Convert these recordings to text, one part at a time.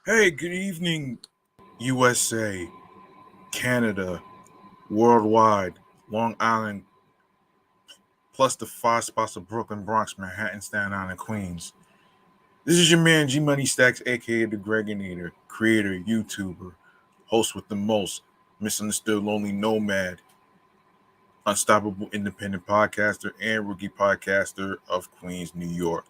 Hey, good evening, USA, Canada, worldwide, Long Island, plus the five spots of Brooklyn, Bronx, Manhattan, Staten Island, Queens. This is your man G Money Stacks, aka the Gregonator, creator, YouTuber, host with the most, misunderstood lonely nomad, unstoppable independent podcaster, and rookie podcaster of Queens, New York.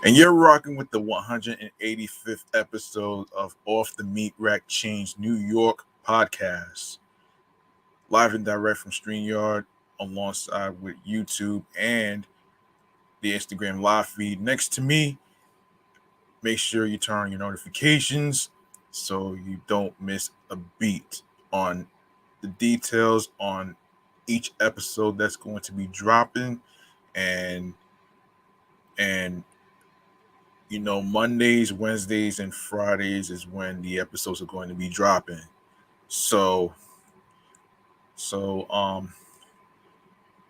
And you're rocking with the 185th episode of Off the Meat Rack Change New York podcast, live and direct from StreamYard, alongside with YouTube and the Instagram live feed. Next to me, make sure you turn on your notifications so you don't miss a beat on the details on each episode that's going to be dropping. And Mondays, Wednesdays, and Fridays is when the episodes are going to be dropping. So so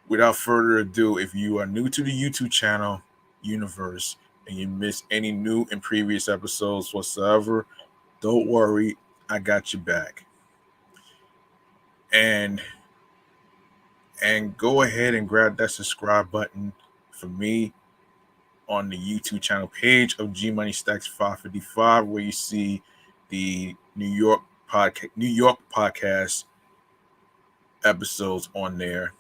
without further ado, if you are new to the YouTube channel universe and you miss any new and previous episodes whatsoever, don't worry, I got you back. And go ahead and grab that subscribe button for me on the YouTube channel page of G Money Stacks 555, where you see the New York podcast episodes on there.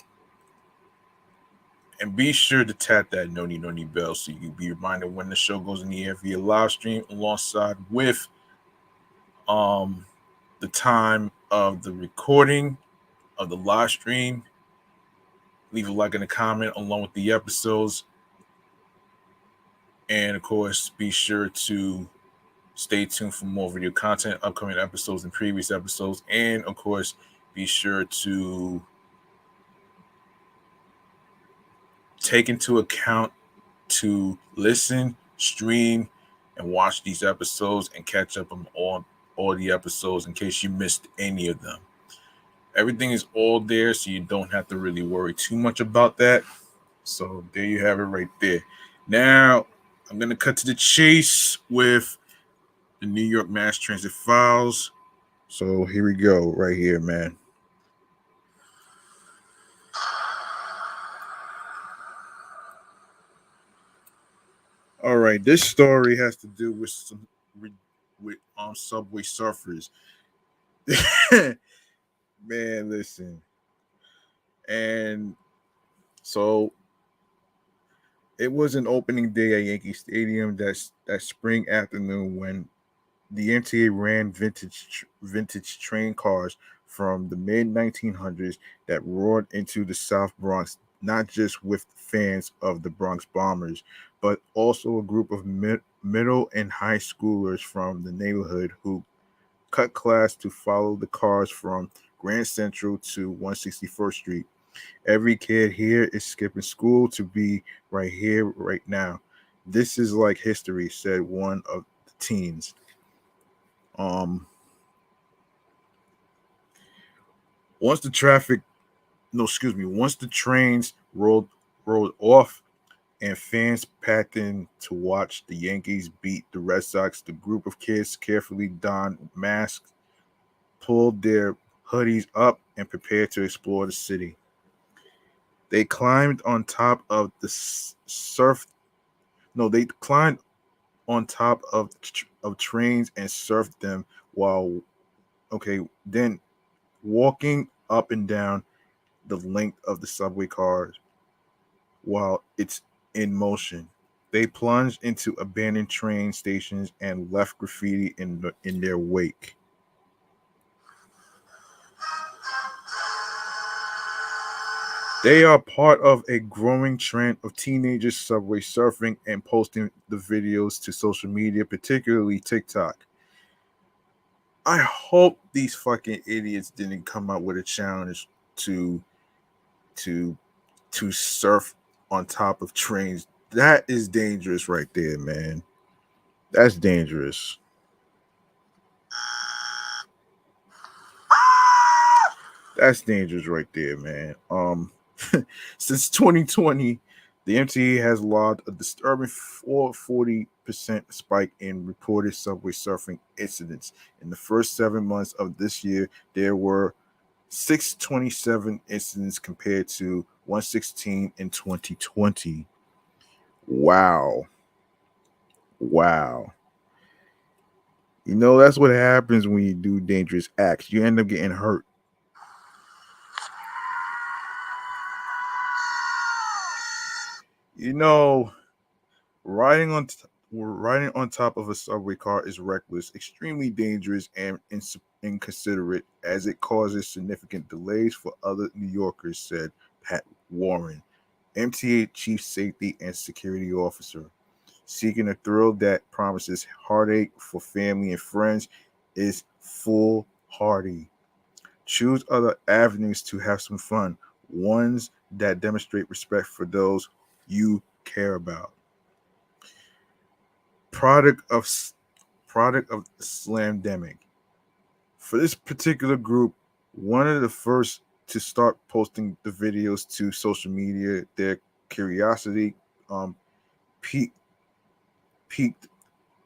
And be sure to tap that noni bell so you can be reminded when the show goes in the air via live stream, alongside with the time of the recording of the live stream. Leave a like and a comment along with the episodes. And of course, be sure to stay tuned for more video content, upcoming episodes and previous episodes. And of course, be sure to take into account to listen, stream, and watch these episodes and catch up on all the episodes in case you missed any of them. Everything is all there, so you don't have to really worry too much about that. So there you have it right there. Now, I'm going to cut to the chase with the New York Mass Transit Files. So here we go, right here, man. All right, this story has to do with subway surfers. Man, listen. And so it was an opening day at Yankee Stadium that spring afternoon when the MTA ran vintage train cars from the mid 1900s that roared into the South Bronx, not just with fans of the Bronx Bombers, but also a group of middle and high schoolers from the neighborhood who cut class to follow the cars from Grand Central to 161st Street. Every kid here is skipping school to be right here, right now. This is like history, said one of the teens. Um, once the traffic, no, excuse me, once the trains rolled off and fans packed in to watch the Yankees beat the Red Sox, the group of kids carefully donned masks, pulled their hoodies up, and prepared to explore the city. They climbed on top of the surf. No, they climbed on top of trains and surfed them while then walking up and down the length of the subway cars while it's in motion. They plunged into abandoned train stations and left graffiti in their wake. They are part of a growing trend of teenagers subway surfing and posting the videos to social media, particularly TikTok. I hope these fucking idiots didn't come up with a challenge to to to surf on top of trains. That is dangerous right there, man. That's dangerous. That's dangerous right there, man. Since 2020, The MTA has logged a disturbing 440% spike in reported subway surfing incidents. In the first 7 months of this year, there were 627 incidents compared to 116 in 2020. Wow. Wow. That's what happens when you do dangerous acts. You end up getting hurt. You know, riding on top of a subway car is reckless, extremely dangerous, and inconsiderate as it causes significant delays for other New Yorkers, said Pat Warren, MTA Chief Safety and Security Officer. Seeking a thrill that promises heartache for family and friends is foolhardy. Choose other avenues to have some fun, ones that demonstrate respect for those you care about. Product of Slamdemic. For this particular group, one of the first to start posting the videos to social media, their curiosity um, peaked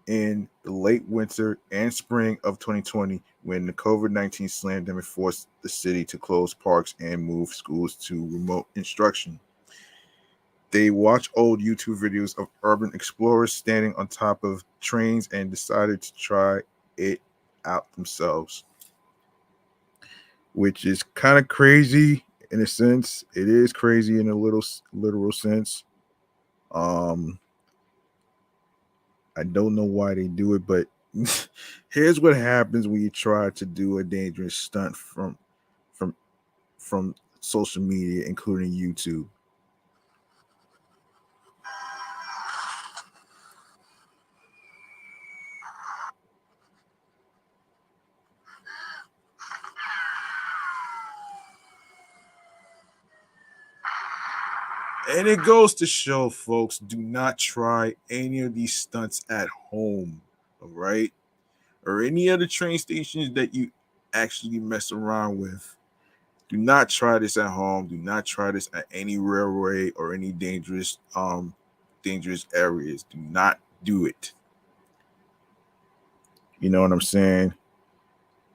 in the late winter and spring of 2020 when the COVID-19 slamdemic forced the city to close parks and move schools to remote instruction. They watched old YouTube videos of urban explorers standing on top of trains and decided to try it out themselves, which is kind of crazy in a sense. It is crazy in a little literal sense. Um, I don't know why they do it, but here's what happens when you try to do a dangerous stunt from from social media, including YouTube. And it goes to show, folks, do not try any of these stunts at home, all right? Or any other train stations that you actually mess around with. Do not try this at home. Do not try this at any railway or any dangerous areas. Do not do it. You know what I'm saying?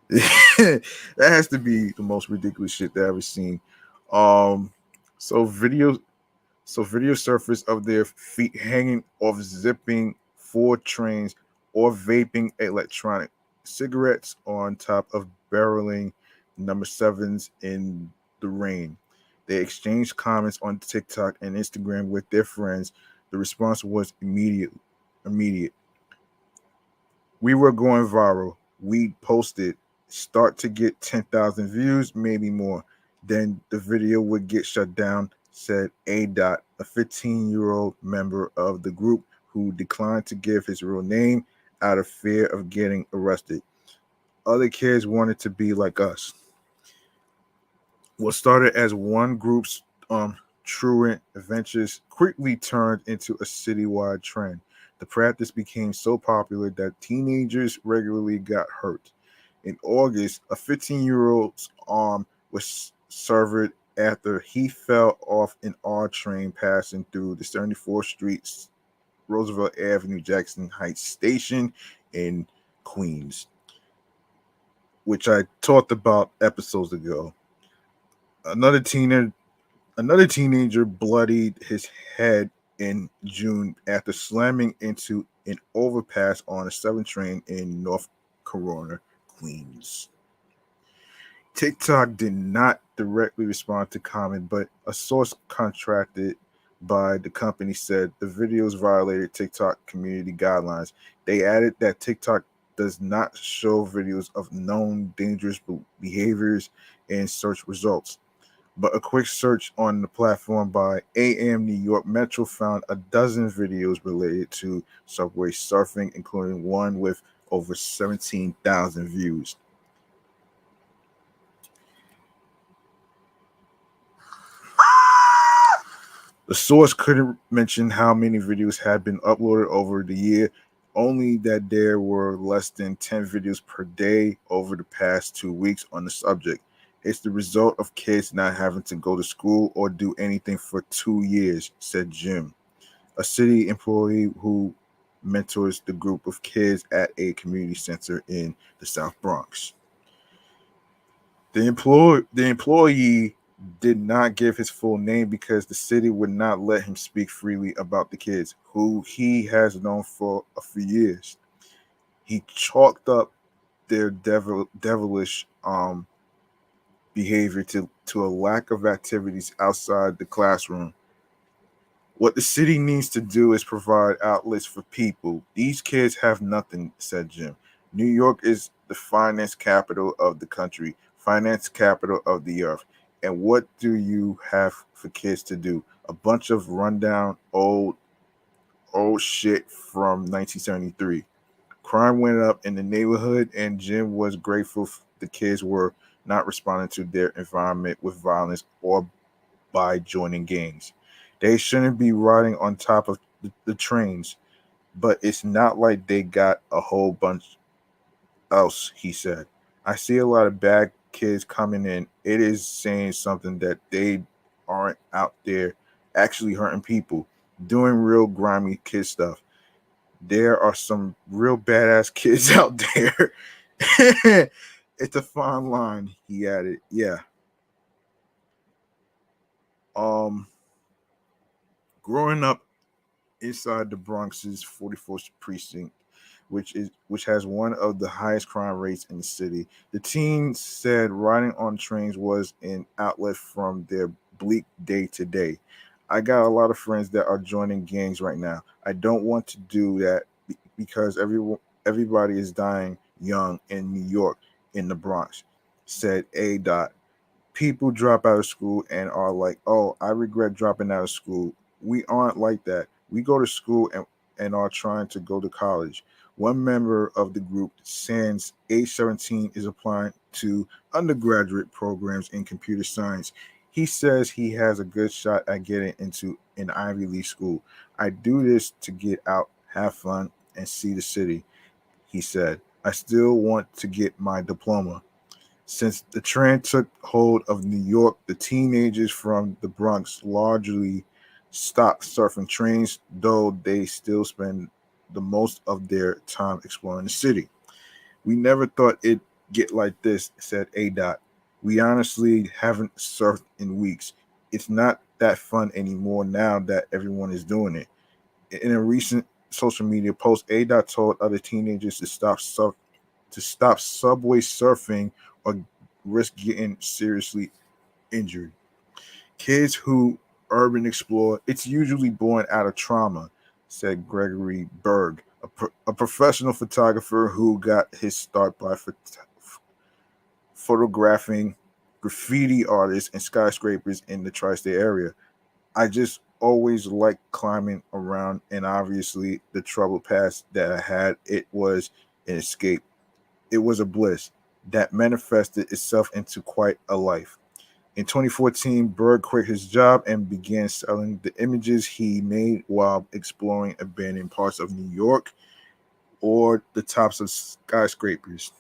That has to be the most ridiculous shit that I've ever seen. Um, so video video surface of their feet hanging off zipping 4 trains or vaping electronic cigarettes on top of barreling number sevens in the rain. They exchanged comments on TikTok and Instagram with their friends. The response was immediate. We were going viral. We posted, start to get 10,000 views, maybe more. Then the video would get shut down, said A. Dot, a 15-year-old member of the group who declined to give his real name out of fear of getting arrested. Other kids wanted to be like us. What started as one group's truant adventures quickly turned into a citywide trend. The practice became so popular that teenagers regularly got hurt. In August, a 15-year-old's arm was severed after he fell off an R train passing through the 74th Street, Roosevelt Avenue, Jackson Heights station in Queens, which I talked about episodes ago. Another teenager bloodied his head in June after slamming into an overpass on a 7 train in North Corona, Queens. TikTok did not directly respond to comment, but a source contracted by the company said the videos violated TikTok community guidelines. They added that TikTok does not show videos of known dangerous behaviors in search results. But a quick search on the platform by AM New York Metro found a dozen videos related to subway surfing, including one with over 17,000 views. The source couldn't mention how many videos had been uploaded over the year, only that there were less than 10 videos per day over the past 2 weeks on the subject. It's the result of kids not having to go to school or do anything for 2 years, said Jim, a city employee who mentors the group of kids at a community center in the South Bronx. The employee did not give his full name because the city would not let him speak freely about the kids, who he has known for a few years. He chalked up their devilish behavior to a lack of activities outside the classroom. What the city needs to do is provide outlets for people. These kids have nothing, said Jim. New York is the finance capital of the country, finance capital of the earth. And what do you have for kids to do? A bunch of rundown old shit from 1973. Crime went up in the neighborhood, and Jim was grateful the kids were not responding to their environment with violence or by joining gangs. They shouldn't be riding on top of the trains, but it's not like they got a whole bunch else, he said. I see a lot of bad kids coming in. It is saying something that they aren't out there actually hurting people, doing real grimy kid stuff. There are some real badass kids out there. It's a fine line, he added. Yeah. Um Growing up inside the Bronx's 44th precinct, which has one of the highest crime rates in the city. The teens said riding on trains was an outlet from their bleak day to day. I got a lot of friends that are joining gangs right now. I don't want to do that because everybody is dying young in New York, in the Bronx, said A. Dot. People drop out of school and are like, "Oh, I regret dropping out of school." We aren't like that. We go to school and are trying to go to college. One member of the group, Sans, age 17, is applying to undergraduate programs in computer science. He says he has a good shot at getting into an Ivy League school. I do this to get out, have fun, and see the city, he said. I still want to get my diploma. Since the trend took hold of New York, the teenagers from the Bronx largely stopped surfing trains, though they still spend the most of their time exploring the city. We never thought it'd get like this, said A. Dot. We honestly haven't surfed in weeks. It's not that fun anymore now that everyone is doing it. In a recent social media post, A. Dot told other teenagers to stop subway surfing or risk getting seriously injured. Kids who urban explore, it's usually born out of trauma, said Gregory Berg, a professional photographer who got his start by photographing graffiti artists and skyscrapers in the tri-state area. I just always liked climbing around, and obviously the troubled past that I had, it was an escape. It was a bliss that manifested itself into quite a life. In 2014, Berg quit his job and began selling the images he made while exploring abandoned parts of New York or the tops of skyscrapers.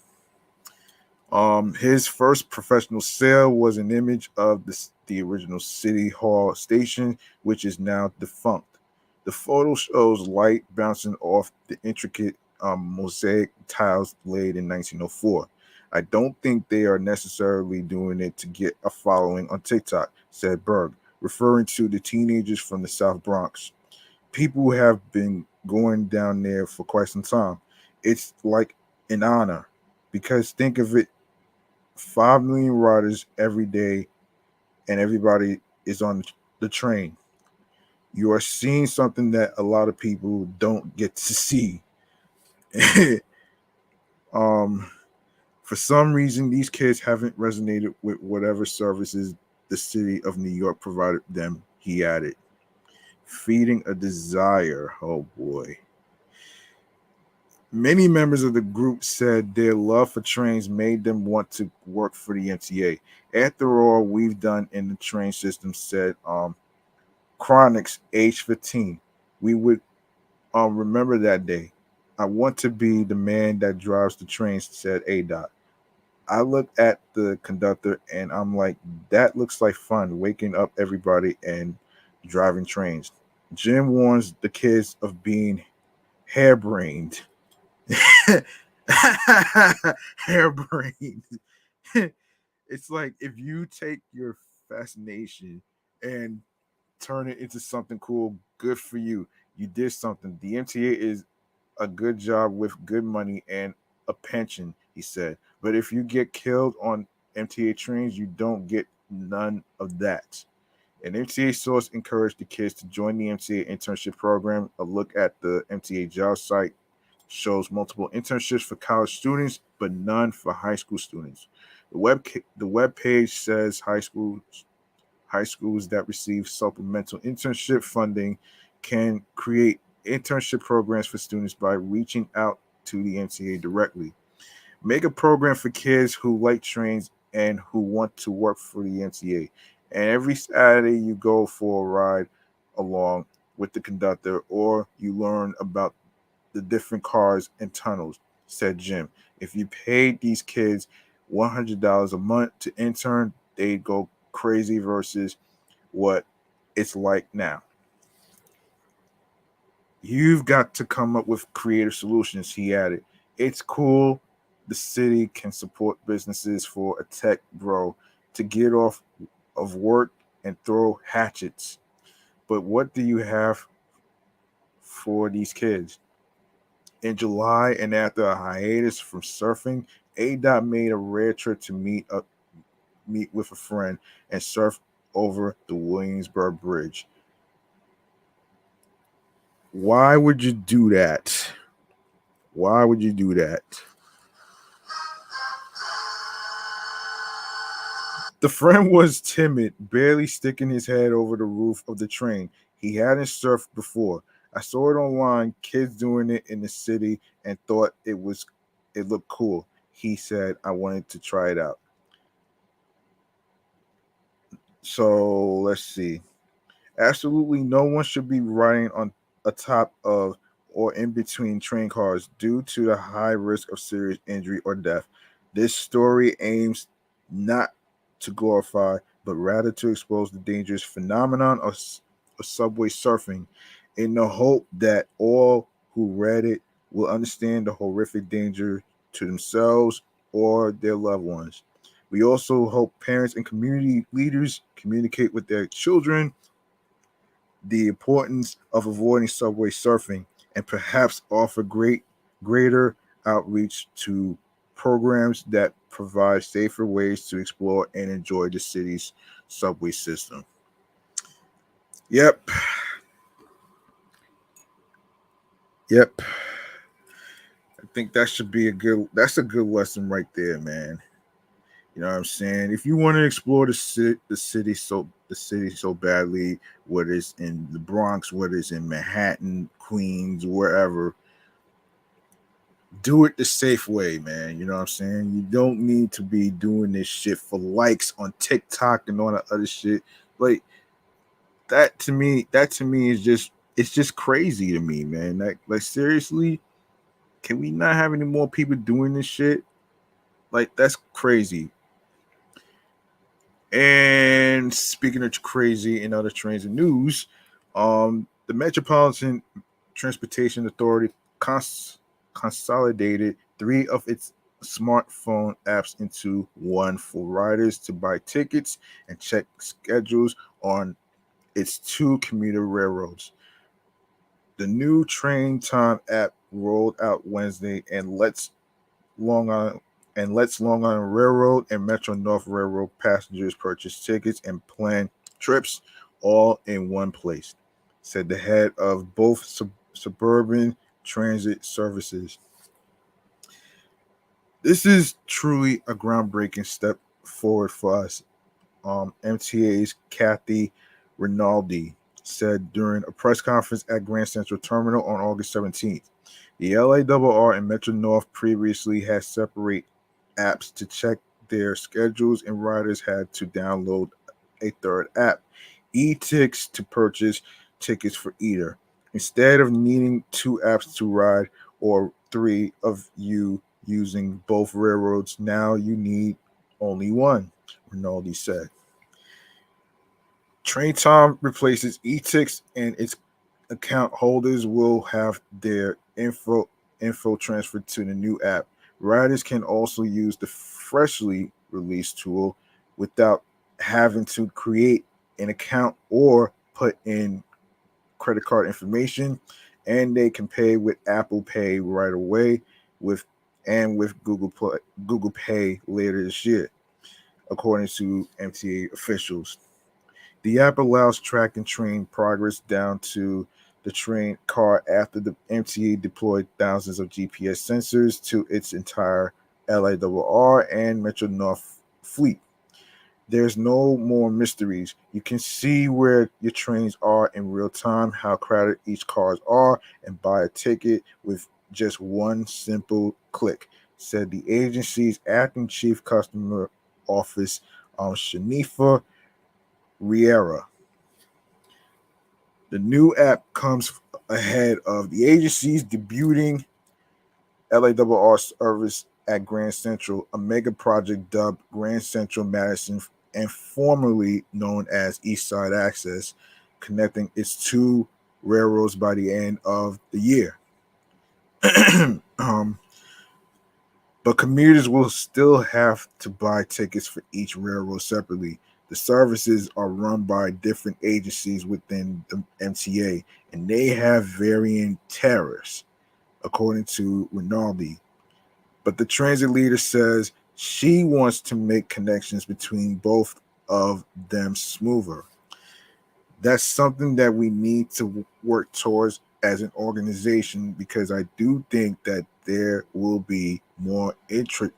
His first professional sale was an image of the original City Hall station, which is now defunct. The photo shows light bouncing off the intricate mosaic tiles laid in 1904. I don't think they are necessarily doing it to get a following on TikTok, said Berg, referring to the teenagers from the South Bronx. People have been going down there for quite some time. It's like an honor because think of it, 5 million riders every day, and everybody is on the train. You are seeing something that a lot of people don't get to see. um, for some reason, these kids haven't resonated with whatever services the city of New York provided them, he added. Feeding a desire. Oh boy. Many members of the group said their love for trains made them want to work for the MTA. After all we've done in the train system, said Chronics, age 15. We would remember that day. I want to be the man that drives the trains, said A. Dot. I look at the conductor and I'm like, that looks like fun, waking up everybody and driving trains. Jim warns the kids of being harebrained. Harebrained. It's like if you take your fascination and turn it into something cool, good for you. You did something. The MTA is a good job with good money and a pension, he said. But if you get killed on MTA trains, you don't get none of that. An MTA source encouraged the kids to join the MTA internship program. A look at the MTA job site shows multiple internships for college students, but none for high school students. The web page says high schools that receive supplemental internship funding can create internship programs for students by reaching out to the MTA directly. Make a program for kids who like trains and who want to work for the MTA. And every Saturday you go for a ride along with the conductor or you learn about the different cars and tunnels, said Jim. If you paid these kids $100 a month to intern, they'd go crazy versus what it's like now. You've got to come up with creative solutions, he added. It's cool the city can support businesses for a tech bro to get off of work and throw hatchets. But what do you have for these kids? In July and after a hiatus from surfing, A. Dot made a rare trip to meet with a friend and surf over the Williamsburg Bridge. Why would you do that? Why would you do that? The friend was timid, barely sticking his head over the roof of the train. He hadn't surfed before. I saw it online, kids doing it in the city, and thought it looked cool. He said I wanted to try it out. So let's see. Absolutely no one should be riding on atop of or in between train cars due to the high risk of serious injury or death. This story aims not to glorify, but rather to expose the dangerous phenomenon of subway surfing in the hope that all who read it will understand the horrific danger to themselves or their loved ones. We also hope parents and community leaders communicate with their children the importance of avoiding subway surfing and perhaps offer greater outreach to programs that provide safer ways to explore and enjoy the city's subway system. Yep. Yep. I think that's a good lesson right there, man. You know what I'm saying? If you want to explore the city so badly, whether it's in the Bronx, whether it's in Manhattan, Queens, wherever, do it the safe way, man. You know what I'm saying? You don't need to be doing this shit for likes on TikTok and all that other shit. Like that to me is just crazy to me, man. Like seriously, can we not have any more people doing this shit? Like that's crazy. And speaking of crazy and other trains and news, the Metropolitan Transportation Authority consolidated three of its smartphone apps into one for riders to buy tickets and check schedules on its two commuter railroads. The new train time app rolled out Wednesday Long Island lets Long Island Railroad and Metro North Railroad passengers purchase tickets and plan trips all in one place, said the head of both suburban transit services. This is truly a groundbreaking step forward for us, MTA's Kathy Rinaldi said during a press conference at Grand Central Terminal on August 17th. The LIRR and Metro North previously had separate apps to check their schedules, and riders had to download a third app, eTix, to purchase tickets for either. Instead of needing two apps to ride or three of you using both railroads. Now you need only one, Rinaldi said. Train time replaces e-ticks, and its account holders will have their info transferred to the new app. Riders can also use the freshly released tool without having to create an account or put in credit card information, and they can pay with Apple Pay right away with with Google Pay later this year, according to MTA officials. The app allows track and train progress down to the train car after the MTA deployed thousands of GPS sensors to its entire LIRR and Metro North fleet. There's no more mysteries. You can see where your trains are in real time, how crowded each cars are, and buy a ticket with just one simple click, said the agency's acting chief customer office, Shanifa Riera. The new app comes ahead of the agency's debuting LARR service at Grand Central, a mega project dubbed Grand Central Madison and formerly known as East Side Access, connecting its two railroads by the end of the year. um, but commuters will still have to buy tickets for each railroad separately. The services are run by different agencies within the MTA, and they have varying tariffs, according to Rinaldi. But the transit leader says she wants to make connections between both of them smoother. That's something that we need to work towards as an organization, because I do think that there will be more interagency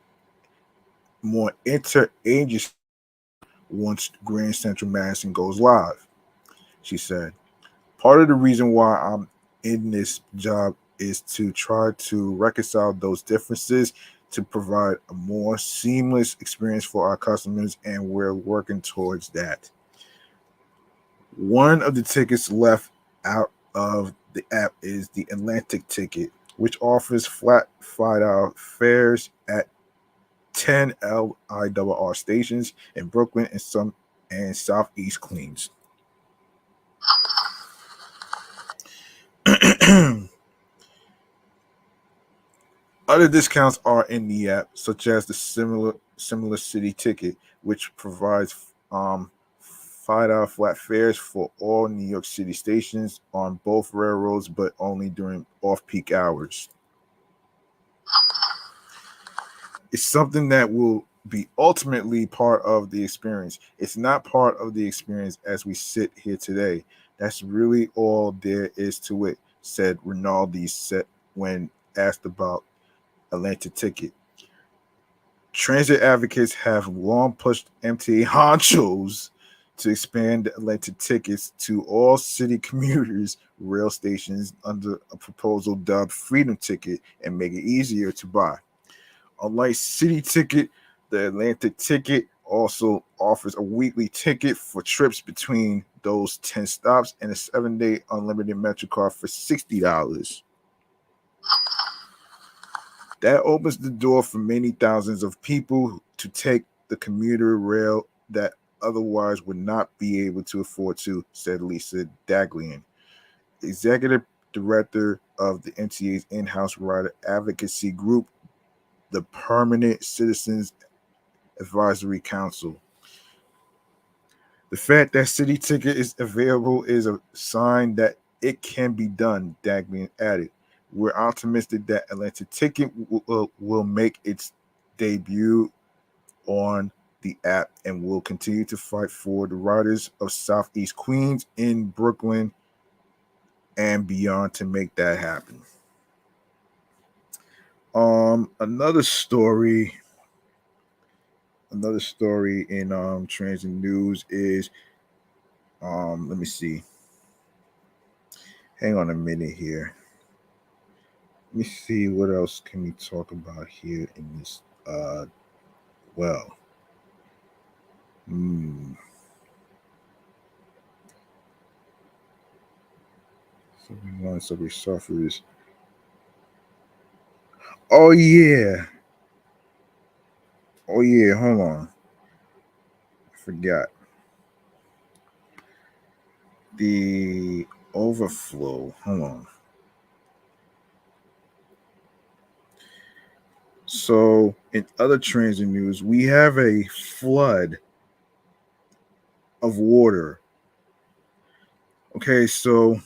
once Grand Central Madison goes live, she said. Part of the reason why I'm in this job is to try to reconcile those differences to provide a more seamless experience for our customers, and we're working towards that. One of the tickets left out of the app is the Atlantic ticket, which offers flat $5 fares at 10 LIRR stations in Brooklyn and Southeast Queens. Other discounts are in the app, such as the similar city ticket, which provides $5 flat fares for all New York City stations on both railroads, but only during off-peak hours. It's something that will be ultimately part of the experience. It's not part of the experience as we sit here today. That's really all there is to it, said Rinaldi said when asked about Atlanta ticket. Transit advocates have long pushed MTA honchos to expand the Atlanta tickets to all city commuters' rail stations under a proposal dubbed Freedom Ticket and make it easier to buy. Unlike City Ticket, the Atlanta ticket also offers a weekly ticket for trips between those 10 stops and a 7-day unlimited Metro card for $60. That opens the door for many thousands of people to take the commuter rail that otherwise would not be able to afford to, said Lisa Daglian, executive director of the MTA's in-house rider advocacy group, the Permanent Citizens Advisory Council. The fact that City Ticket is available is a sign that it can be done, Daglian added. We're optimistic that Atlanta Ticket will make its debut on the app and will continue to fight for the riders of Southeast Queens in Brooklyn and beyond to make that happen. Another story in transit news is let me see. Hang on a minute here. Let me see what else can we talk about here in this well. Subway suffers. Oh yeah. Oh yeah, hold on. I forgot. The overflow. Hold on. So, in other transit news, we have a flood of water. Okay, so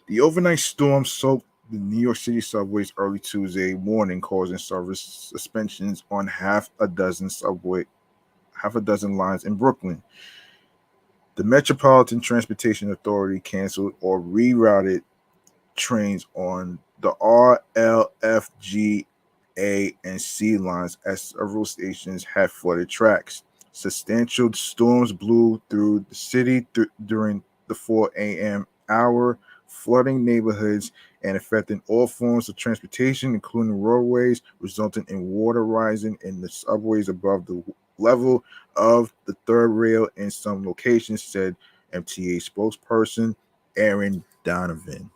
the overnight storm soaked the New York City subways early Tuesday morning, causing service suspensions on half a dozen lines in Brooklyn. The Metropolitan Transportation Authority canceled or rerouted trains on the R, L, F, G, A, and C lines as several stations had flooded tracks. Substantial storms blew through the city during the 4 a.m. hour, flooding neighborhoods and affecting all forms of transportation, including roadways, resulting in water rising in the subways above the level of the third rail in some locations, said MTA spokesperson Aaron Donovan.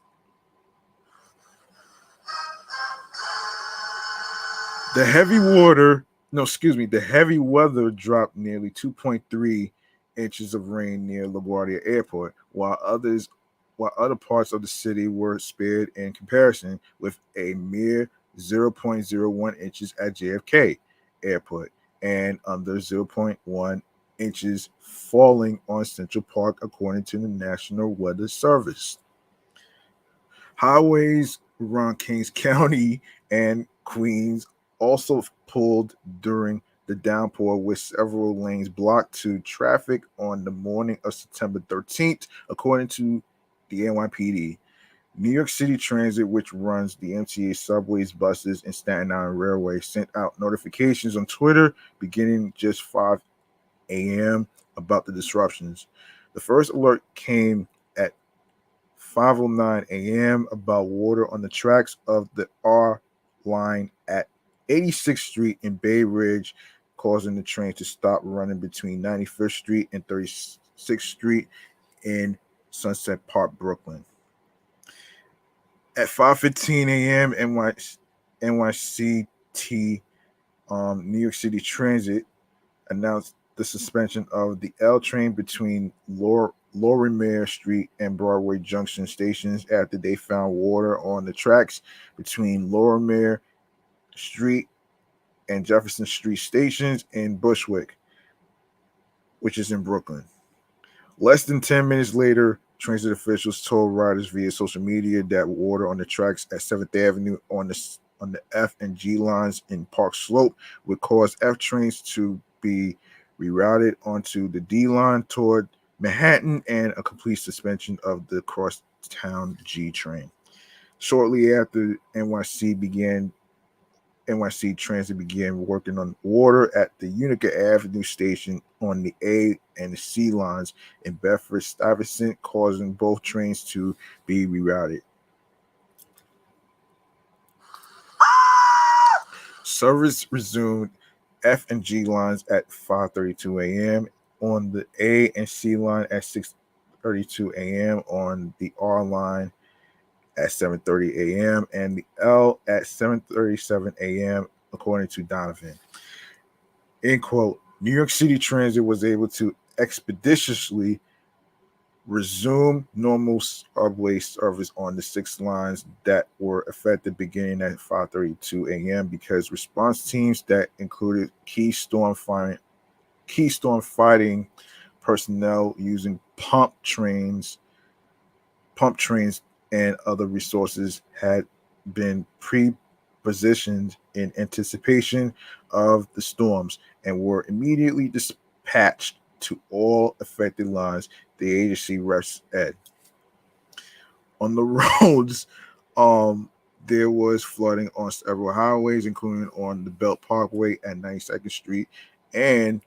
The heavy water, no, excuse me, the heavy weather dropped nearly 2.3 inches of rain near LaGuardia Airport, while other parts of the city were spared in comparison, with a mere zero point zero 0.01 inches at JFK Airport and under zero point 0.1 inches falling on Central Park, according to the National Weather Service. Highways around Kings County and Queens also pulled during the downpour, with several lanes blocked to traffic on the morning of September 13th, according to the NYPD. New York City Transit, which runs the MTA subways, buses, and Staten Island Railway, sent out notifications on Twitter beginning just 5 a.m. about the disruptions. The first alert came at 5:09 a.m. about water on the tracks of the R line at 86th Street in Bay Ridge, causing the train to stop running between 95th Street and 36th Street in Sunset Park, Brooklyn. At 5:15 a.m., NYCT, New York City Transit, announced the suspension of the L train between Lorimer Street and Broadway Junction stations after they found water on the tracks between Lorimer Street and Jefferson Street stations in Bushwick, which is in Brooklyn. Less than 10 minutes later, transit officials told riders via social media that water on the tracks at 7th Avenue on the F and G lines in Park Slope would cause F trains to be rerouted onto the D line toward Manhattan, and a complete suspension of the crosstown G train. Shortly after NYC Transit began working on water at the Utica Avenue station on the A and the C lines in Bedford Stuyvesant, causing both trains to be rerouted. Service resumed F and G lines at 5:32 a.m. on the A and C line at 6:32 a.m. on the R line at 7:30 a.m. and the L at 7:37 a.m. according to Donovan. End quote. New York City Transit was able to expeditiously resume normal subway service on the 6 lines that were affected beginning at 5:32 a.m. because response teams that included key storm fighting personnel using pump trains, and other resources had been pre-positioned in anticipation of the storms and were immediately dispatched to all affected lines, the agency reps said. On the roads, there was flooding on several highways, including on the Belt Parkway at 92nd Street and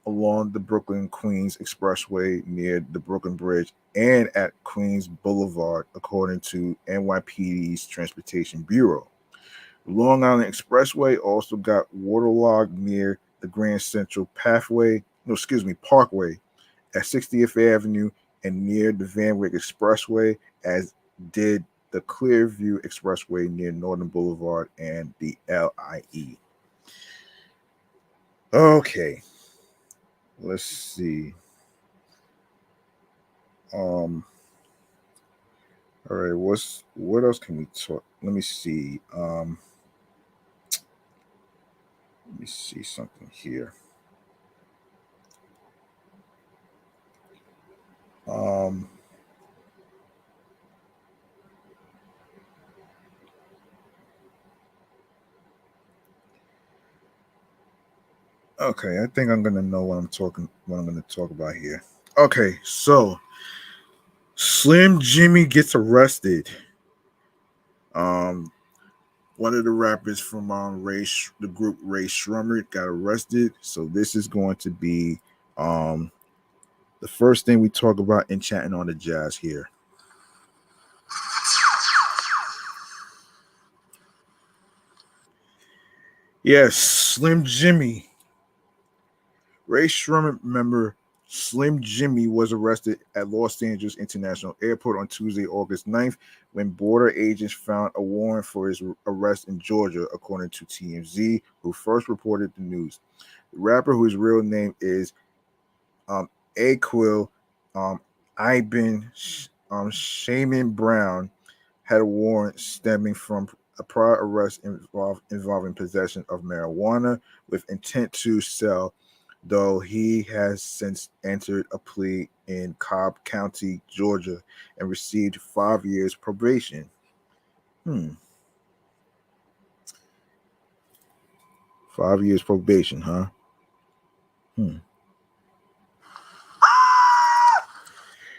along the Brooklyn Queens Expressway near the Brooklyn Bridge and at Queens Boulevard, according to NYPD's Transportation Bureau. The Long Island Expressway also got waterlogged near the Grand Central Parkway at 60th Avenue and near the Van Wyck Expressway, as did the Clearview Expressway near Northern Boulevard and the LIE. Okay, let's see. All right, what else can we talk? Let me see. Let me see something here. Um, okay, I think I'm gonna know what I'm gonna talk about here. Okay, so Slim Jimmy gets arrested. Um, one of the rappers from the group Rae Sremmerd got arrested. So this is going to be um the first thing we talk about in chatting on the jazz here. Yes, Slim Jimmy. Rae Sremmerd member Slim Jimmy was arrested at Los Angeles International Airport on Tuesday, August 9th, when border agents found a warrant for his arrest in Georgia, according to TMZ, who first reported the news. The rapper, whose real name is Aquil Ibn Shaman Brown, had a warrant stemming from a prior arrest involving possession of marijuana with intent to sell, though he has since entered a plea in Cobb County, Georgia, and received 5 years probation. 5 years probation, huh? Hmm.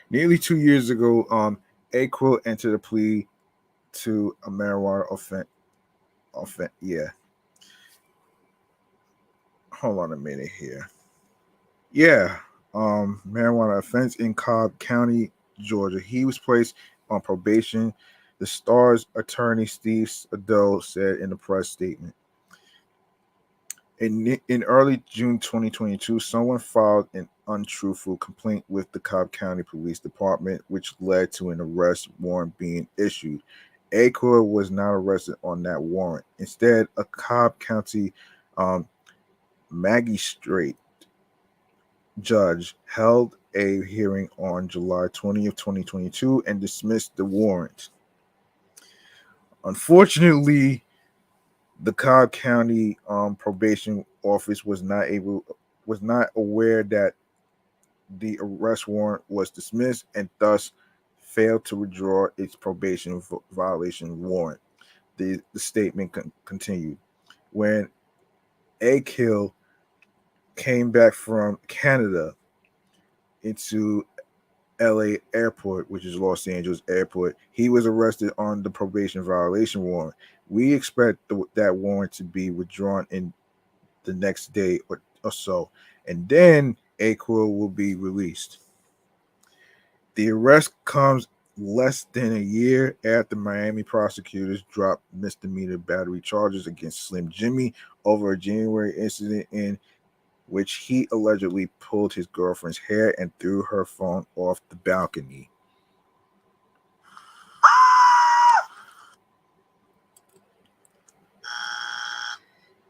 Nearly 2 years ago, Aquil entered a plea to a marijuana offense. Yeah. Hold on a minute here. Yeah. Marijuana offense in Cobb County, Georgia. He was placed on probation. The Star's attorney, Steve Adele, said in a press statement. In early June 2022, someone filed an untruthful complaint with the Cobb County Police Department, which led to an arrest warrant being issued. Acor was not arrested on that warrant. Instead, a Cobb County um, magistrate judge held a hearing on July 20th, 2022, and dismissed the warrant. Unfortunately, the Cobb County probation office was not aware that the arrest warrant was dismissed and thus failed to withdraw its probation violation warrant. The statement continued. When Akil came back from Canada into LA Airport, which is Los Angeles Airport, he was arrested on the probation violation warrant. We expect that warrant to be withdrawn in the next day or so, and then Aquil will be released. The arrest comes less than a year after Miami prosecutors dropped misdemeanor battery charges against Slim Jimmy over a January incident in which he allegedly pulled his girlfriend's hair and threw her phone off the balcony.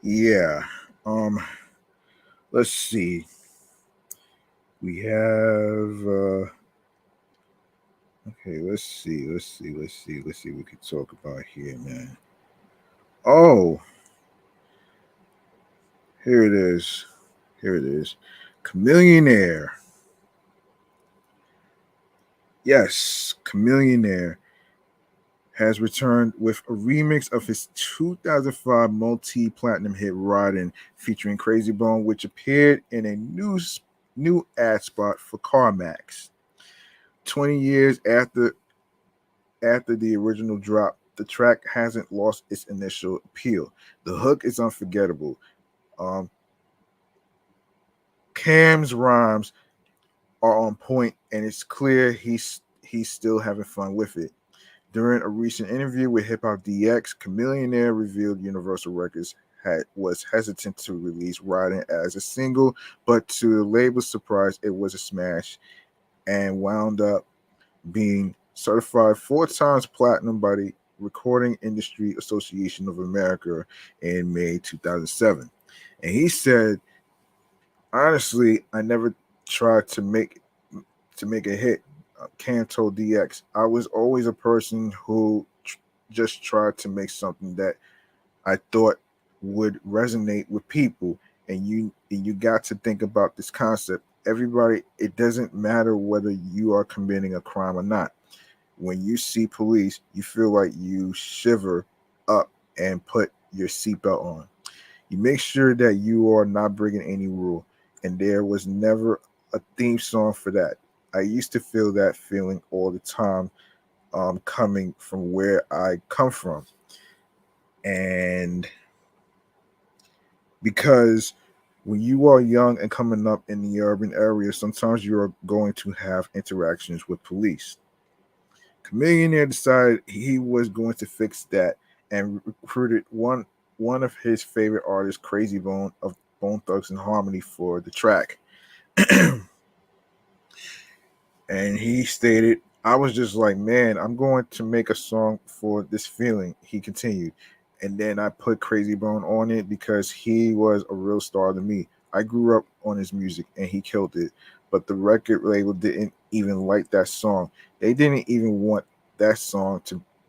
Yeah. Let's see. We have okay, let's see what we could talk about here, man. Oh, here it is. Here it is. Chamillionaire. Yes, Chamillionaire has returned with a remix of his 2005 multi-platinum hit "Ridin," featuring Crazy Bone, which appeared in a new ad spot for CarMax. 20 years after the original drop, the track hasn't lost its initial appeal. The hook is unforgettable. Um, Cam's rhymes are on point, and it's clear he's still having fun with it. During a recent interview with Hip Hop DX, Chamillionaire revealed Universal Records was hesitant to release "Ridin" as a single, but to the label's surprise, it was a smash and wound up being certified 4 times platinum by the Recording Industry Association of America in May 2007. And he said Honestly, I never tried to make a hit. Canto DX. I was always a person who just tried to make something that I thought would resonate with people. And you got to think about this concept. Everybody, it doesn't matter whether you are committing a crime or not. When you see police, you feel like you shiver up and put your seatbelt on. You make sure that you are not breaking any rule. And there was never a theme song for that. I used to feel that feeling all the time, coming from where I come from. And because when you are young and coming up in the urban area, sometimes you are going to have interactions with police. Chamillionaire decided he was going to fix that and recruited one of his favorite artists, Crazy Bone of Bone Thugs and Harmony, for the track. And he stated, I was just like, man, I'm going to make a song for this feeling. He continued. And then I put Crazy Bone on it because he was a real star to me. I grew up on his music and he killed it. But the record label didn't even like that song. They didn't even want that song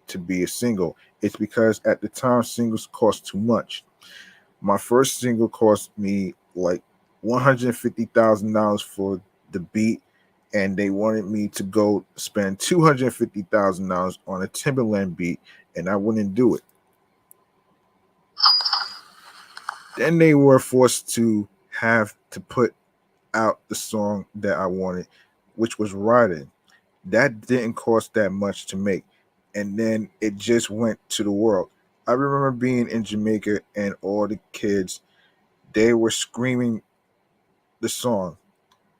to be a single. It's because at the time singles cost too much. My first single cost me like $150,000 for the beat, and they wanted me to go spend $250,000 on a Timberland beat, and I wouldn't do it. Then they were forced to have to put out the song that I wanted, which was Ridin. That didn't cost that much to make, and then it just went to the world. I remember being in Jamaica and all the kids, they were screaming the song.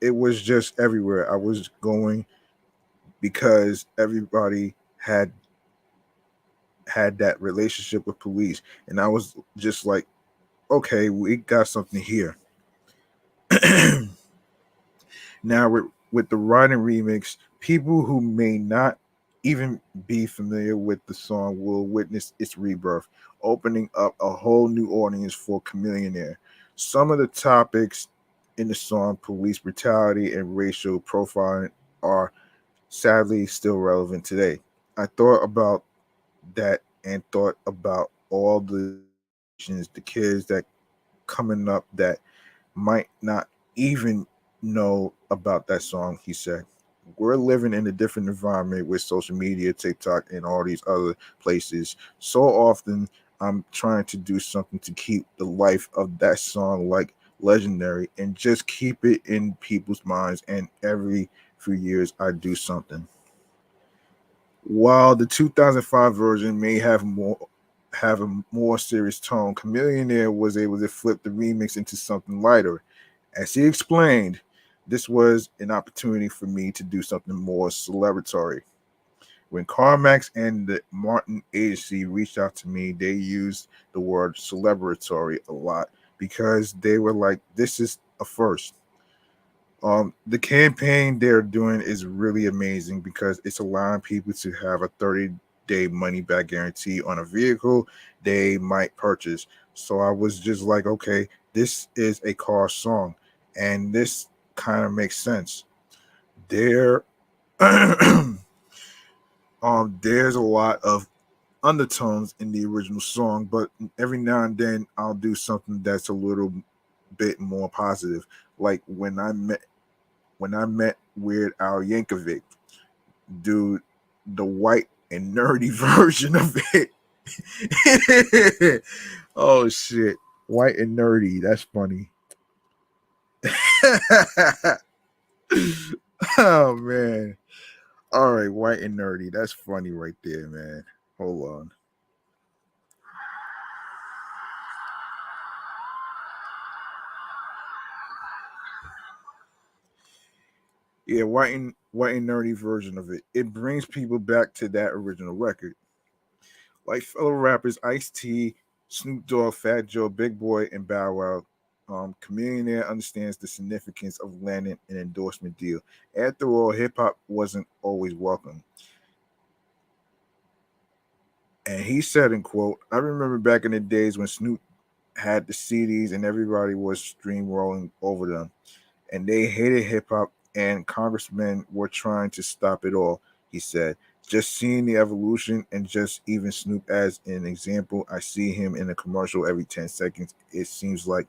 It was just everywhere. I was going because everybody had that relationship with police, and I was just like, okay, we got something here. Now with the Riding remix, people who may not even be familiar with the song will witness its rebirth, opening up a whole new audience for Chamillionaire. Some of the topics in the song, police brutality and racial profiling, are sadly still relevant today. I thought about that and thought about all the kids that coming up that might not even know about that song. He said, we're living in a different environment with social media, TikTok, and all these other places. So often I'm trying to do something to keep the life of that song like legendary and just keep it in people's minds. And every few years I do something. While the 2005 version may have a more serious tone, Chamillionaire was able to flip the remix into something lighter. As he explained, this was an opportunity for me to do something more celebratory. When CarMax and the Martin Agency reached out to me, they used the word celebratory a lot because they were like, this is a first. The campaign they're doing is really amazing because it's allowing people to have a 30-day money back guarantee on a vehicle they might purchase. So I was just like, okay, this is a car song, and this kind of makes sense. There, there's a lot of undertones in the original song, but every now and then I'll do something that's a little bit more positive. Like when I met Weird Al Yankovic, dude, the white and nerdy version of it. Oh shit, white and nerdy. That's funny. Oh man. All right, white and nerdy. That's funny right there, man. Hold on. Yeah, white and nerdy version of it. It brings people back to that original record. Like fellow rappers Ice T, Snoop Dogg, Fat Joe, Big Boy, and Bow Wow, Chamillionaire understands the significance of landing an endorsement deal. After all, hip hop wasn't always welcome. And he said, in quote, I remember back in the days when Snoop had the CDs and everybody was stream rolling over them. And they hated hip hop, and congressmen were trying to stop it all, he said. Just seeing the evolution, and just even Snoop as an example, I see him in a commercial every 10 seconds, it seems like.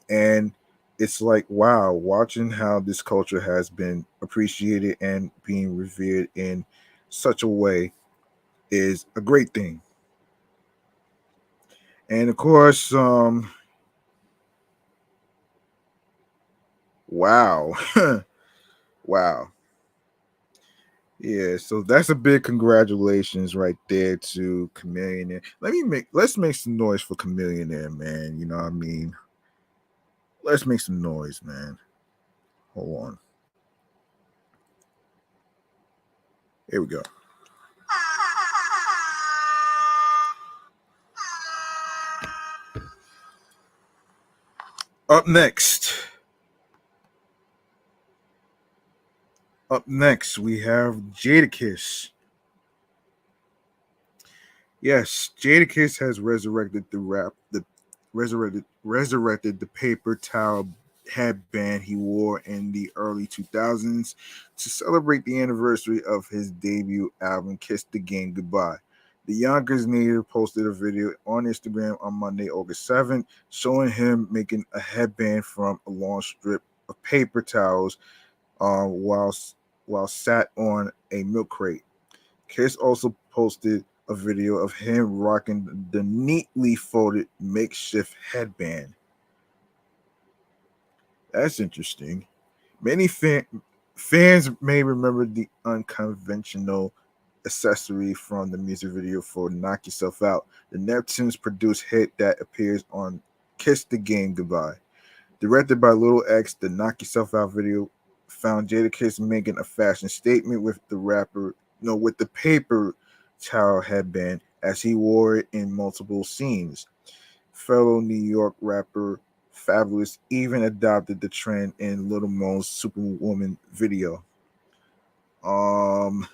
And it's like, wow, watching how this culture has been appreciated and being revered in such a way is a great thing. And of course, wow. Wow. Yeah, so that's a big congratulations right there to Chamillionaire. Let's make some noise for Chamillionaire, man. You know what I mean? Let's make some noise, man. Hold on. Here we go. Up next. Up next, we have Jadakiss. Yes, Jadakiss has resurrected the paper towel headband he wore in the early 2000s to celebrate the anniversary of his debut album Kiss the Game Goodbye. The Yonkers native posted a video on Instagram on Monday, August 7th, showing him making a headband from a long strip of paper towels while sat on a milk crate. Kiss also posted a video of him rocking the neatly folded makeshift headband. That's interesting. Many fans may remember the unconventional accessory from the music video for Knock Yourself Out, the Neptunes produced hit that appears on Kiss the Game Goodbye. Directed by Little X, the Knock Yourself Out video found Jadakiss making a fashion statement with with the paper towel headband as he wore it in multiple scenes. Fellow New York rapper Fabulous even adopted the trend in Little Mo's Superwoman video. Um,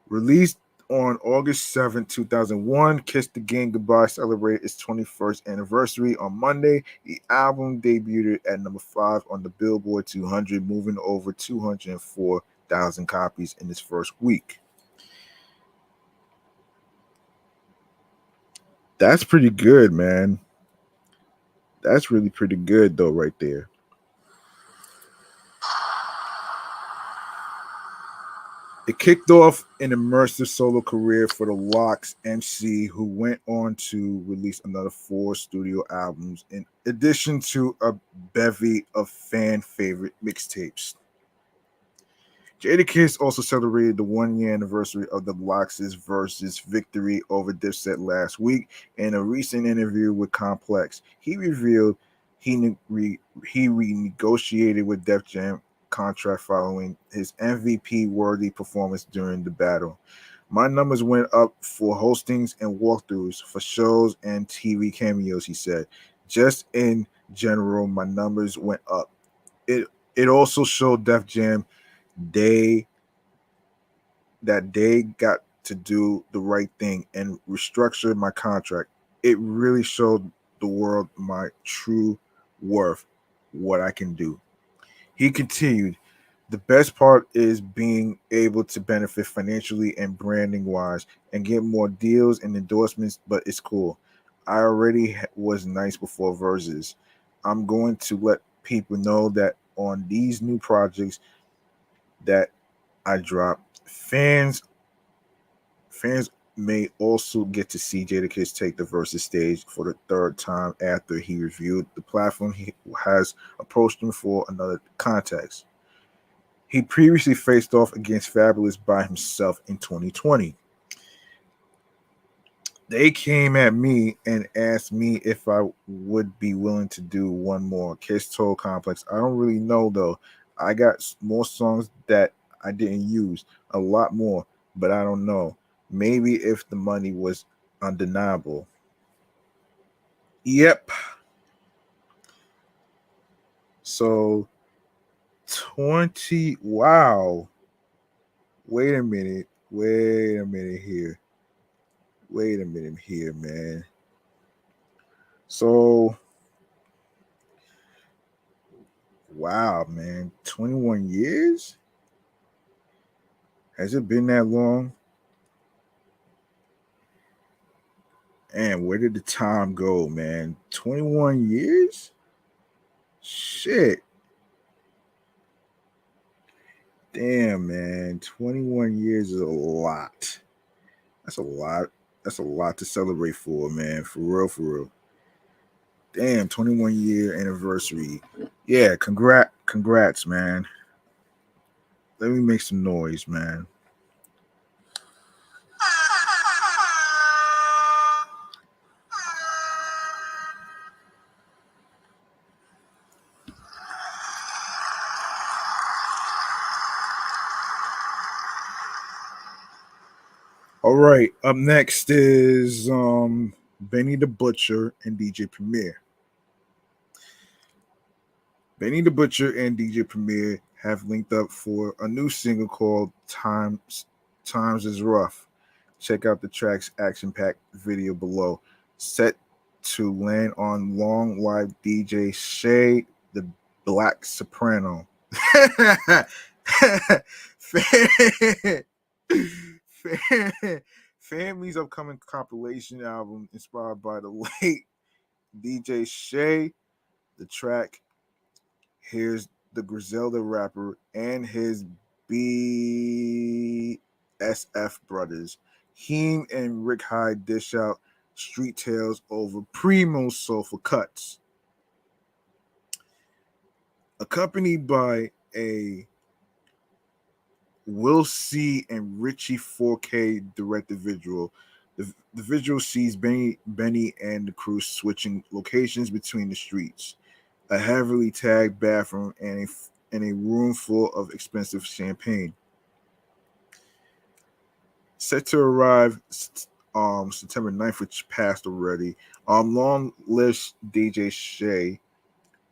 Released on August 7, 2001, Kiss the Game Goodbye celebrated its 21st anniversary on Monday. The album debuted at number 5 on the Billboard 200, moving over 204,000 copies in its first week. That's pretty good, man. That's really pretty good, though, right there. It kicked off an immersive solo career for the Lox MC, who went on to release another 4 studio albums, in addition to a bevy of fan favorite mixtapes. Jadakiss also celebrated the 1-year anniversary of the Lox's versus victory over Dipset last week. In a recent interview with Complex, he revealed he renegotiated with Def Jam contract following his MVP-worthy performance during the battle. My numbers went up for hostings and walkthroughs, for shows and TV cameos, he said. Just in general, my numbers went up. It also showed Def Jam they they got to do the right thing and restructure my contract. It really showed the world my true worth, what I can do. He continued, the best part is being able to benefit financially and branding wise and get more deals and endorsements, but it's cool. I already was nice before Versus. I'm going to let people know that on these new projects that I drop, fans may also get to see Jadakiss take the Versus stage for the 3rd time after he reviewed the platform. He has approached him for another contest. He previously faced off against Fabulous by himself in 2020. They came at me and asked me if I would be willing to do one more. Kiss told Complex, I don't really know though. I got more songs that I didn't use, a lot more, but I don't know. Maybe if the money was undeniable. Yep. So 20, wow. Wait a minute. Wait a minute here. Wait a minute here, man. So, wow, man, 21 years? Has it been that long? And where did the time go, man? 21 years? Shit. Damn, man. 21 years is a lot. That's a lot. That's a lot to celebrate for, man. For real, for real. Damn, 21-year anniversary. Yeah, congrats, man. Let me make some noise, man. All right, up next is Benny the Butcher and DJ Premier. Benny the Butcher and DJ Premier have linked up for a new single called Times is Rough. Check out the track's action-packed video below. Set to land on long live DJ Shay, the Black Soprano. Family's upcoming compilation album inspired by the late DJ Shay. The track, here's the Griselda rapper and his BSF brothers. Heem and Rick Hyde dish out street tales over primo soulful cuts. Accompanied by a Will C and Richie 4K directed visual. The visual sees Benny and the crew switching locations between the streets, a heavily tagged bathroom, and a room full of expensive champagne. Set to arrive September 9th, which passed already. Long list DJ Shay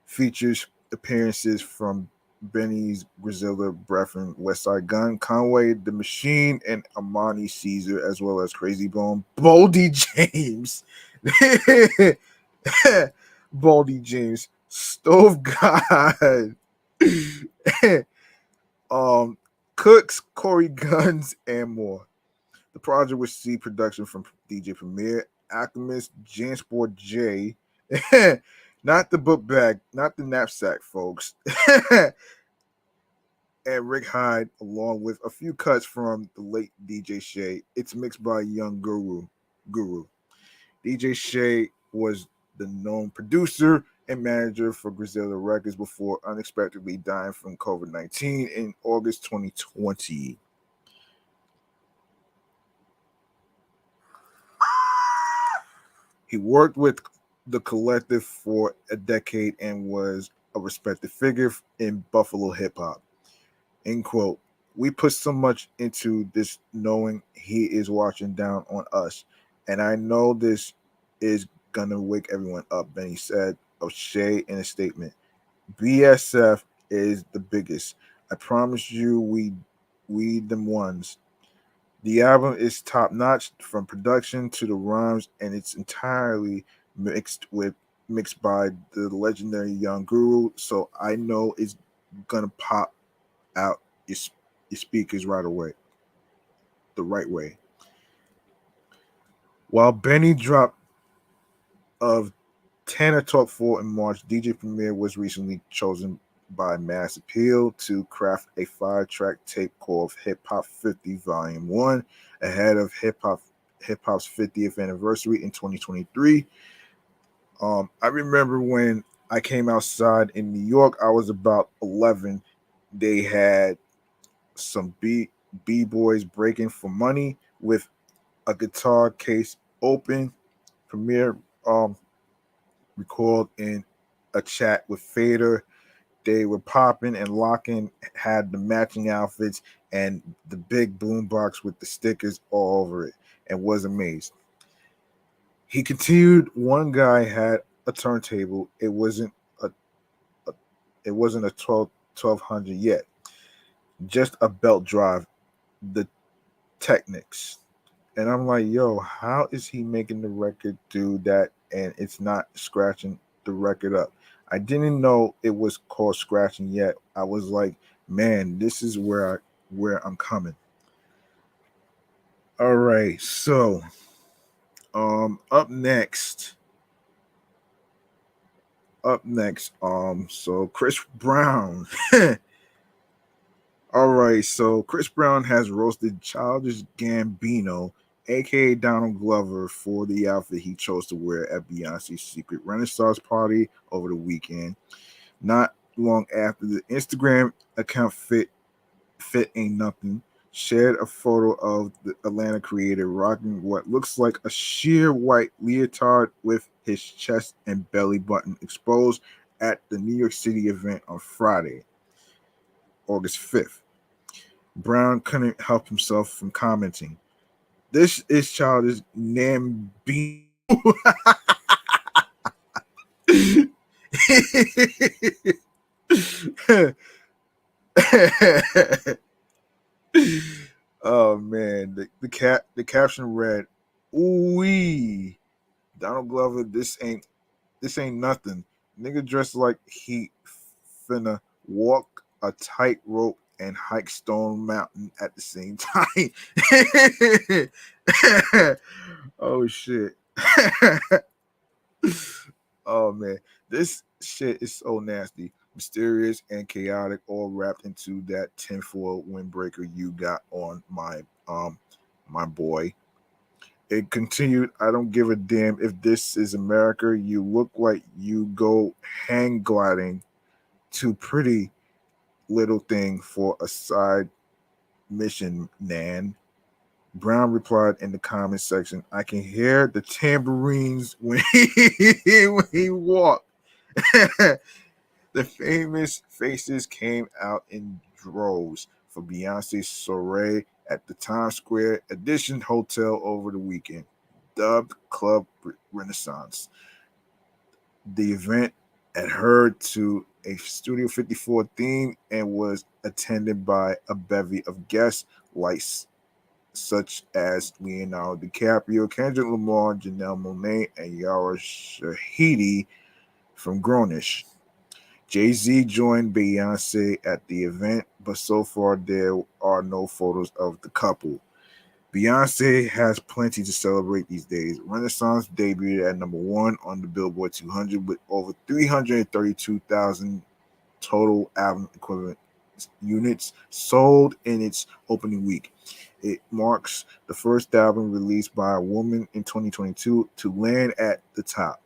features appearances from Benny's Griselda, Brethren, Westside Gun, Conway the Machine, and Amani Caesar, as well as Crazy Bone, Boldy James, Baldy James, Stove God, Cooks, Corey Guns, and more. The project will see production from DJ Premier, Alchemist, Jansport J, not the book bag, not the knapsack, folks, and Rick Hyde, along with a few cuts from the late DJ Shay. It's mixed by Young Guru. DJ Shay was the known producer and manager for Griselda Records before unexpectedly dying from COVID-19 in August 2020. He worked with the collective for a decade and was a respected figure in Buffalo hip hop. End quote. We put so much into this knowing he is watching down on us. And I know this is gonna wake everyone up, Benny said of Shay in a statement. BSF is the biggest. I promise you we them ones. The album is top notch from production to the rhymes, and it's entirely mixed by the legendary Young Guru. So I know it's gonna pop out your speakers right away, the right way. While Benny dropped of Tanner Talk 4 in March, DJ Premier was recently chosen by Mass Appeal to craft a 5-track tape called Hip Hop 50 Volume 1 ahead of Hip Hop's 50th anniversary in 2023. I remember when I came outside in New York, I was about 11. They had some B-boys breaking for money with a guitar case open. Premier recalled in a chat with Fader. They were popping and locking, had the matching outfits and the big boombox with the stickers all over it, and was amazed. He continued, one guy had a turntable. It wasn't a 1200 yet, just a belt drive, the Technics. And I'm like, yo, how is he making the record do that and it's not scratching the record up. I didn't know it was called scratching yet. I was like, man, this is where I'm coming. All right, so up next, so Chris Brown. All right, so Chris Brown has roasted Childish Gambino, aka Donald Glover, for the outfit he chose to wear at Beyonce's secret Renaissance party over the weekend. Not long after, the Instagram account Fit Ain't Nothing shared a photo of the Atlanta creator rocking what looks like a sheer white leotard with his chest and belly button exposed at the New York City event on Friday, August 5th. Brown couldn't help himself from commenting, "This is Childish Gambino." Oh man, the caption read, "Ooh wee, Donald Glover, this ain't nothing. Nigga dressed like he finna walk a tightrope and hike Stone Mountain at the same time." Oh shit. Oh man, this shit is so nasty, mysterious, and chaotic, all wrapped into that tinfoil windbreaker you got on my boy. It continued, "I don't give a damn if this is America. You look like you go hang gliding to pretty little thing for a side mission, Nan." Brown replied in the comment section, "I can hear the tambourines when he walked." The famous faces came out in droves for Beyonce's soiree at the Times Square Edition Hotel over the weekend, dubbed Club Renaissance. The event adhered to a Studio 54 theme and was attended by a bevy of guests like such as Leonardo DiCaprio, Kendrick Lamar, Janelle Monáe, and Yara Shahidi from Grownish. Jay-Z joined Beyonce at the event, but so far there are no photos of the couple. Beyonce has plenty to celebrate these days. Renaissance debuted at number 1 on the Billboard 200 with over 332,000 total album equivalent units sold in its opening week. It marks the first album released by a woman in 2022 to land at the top.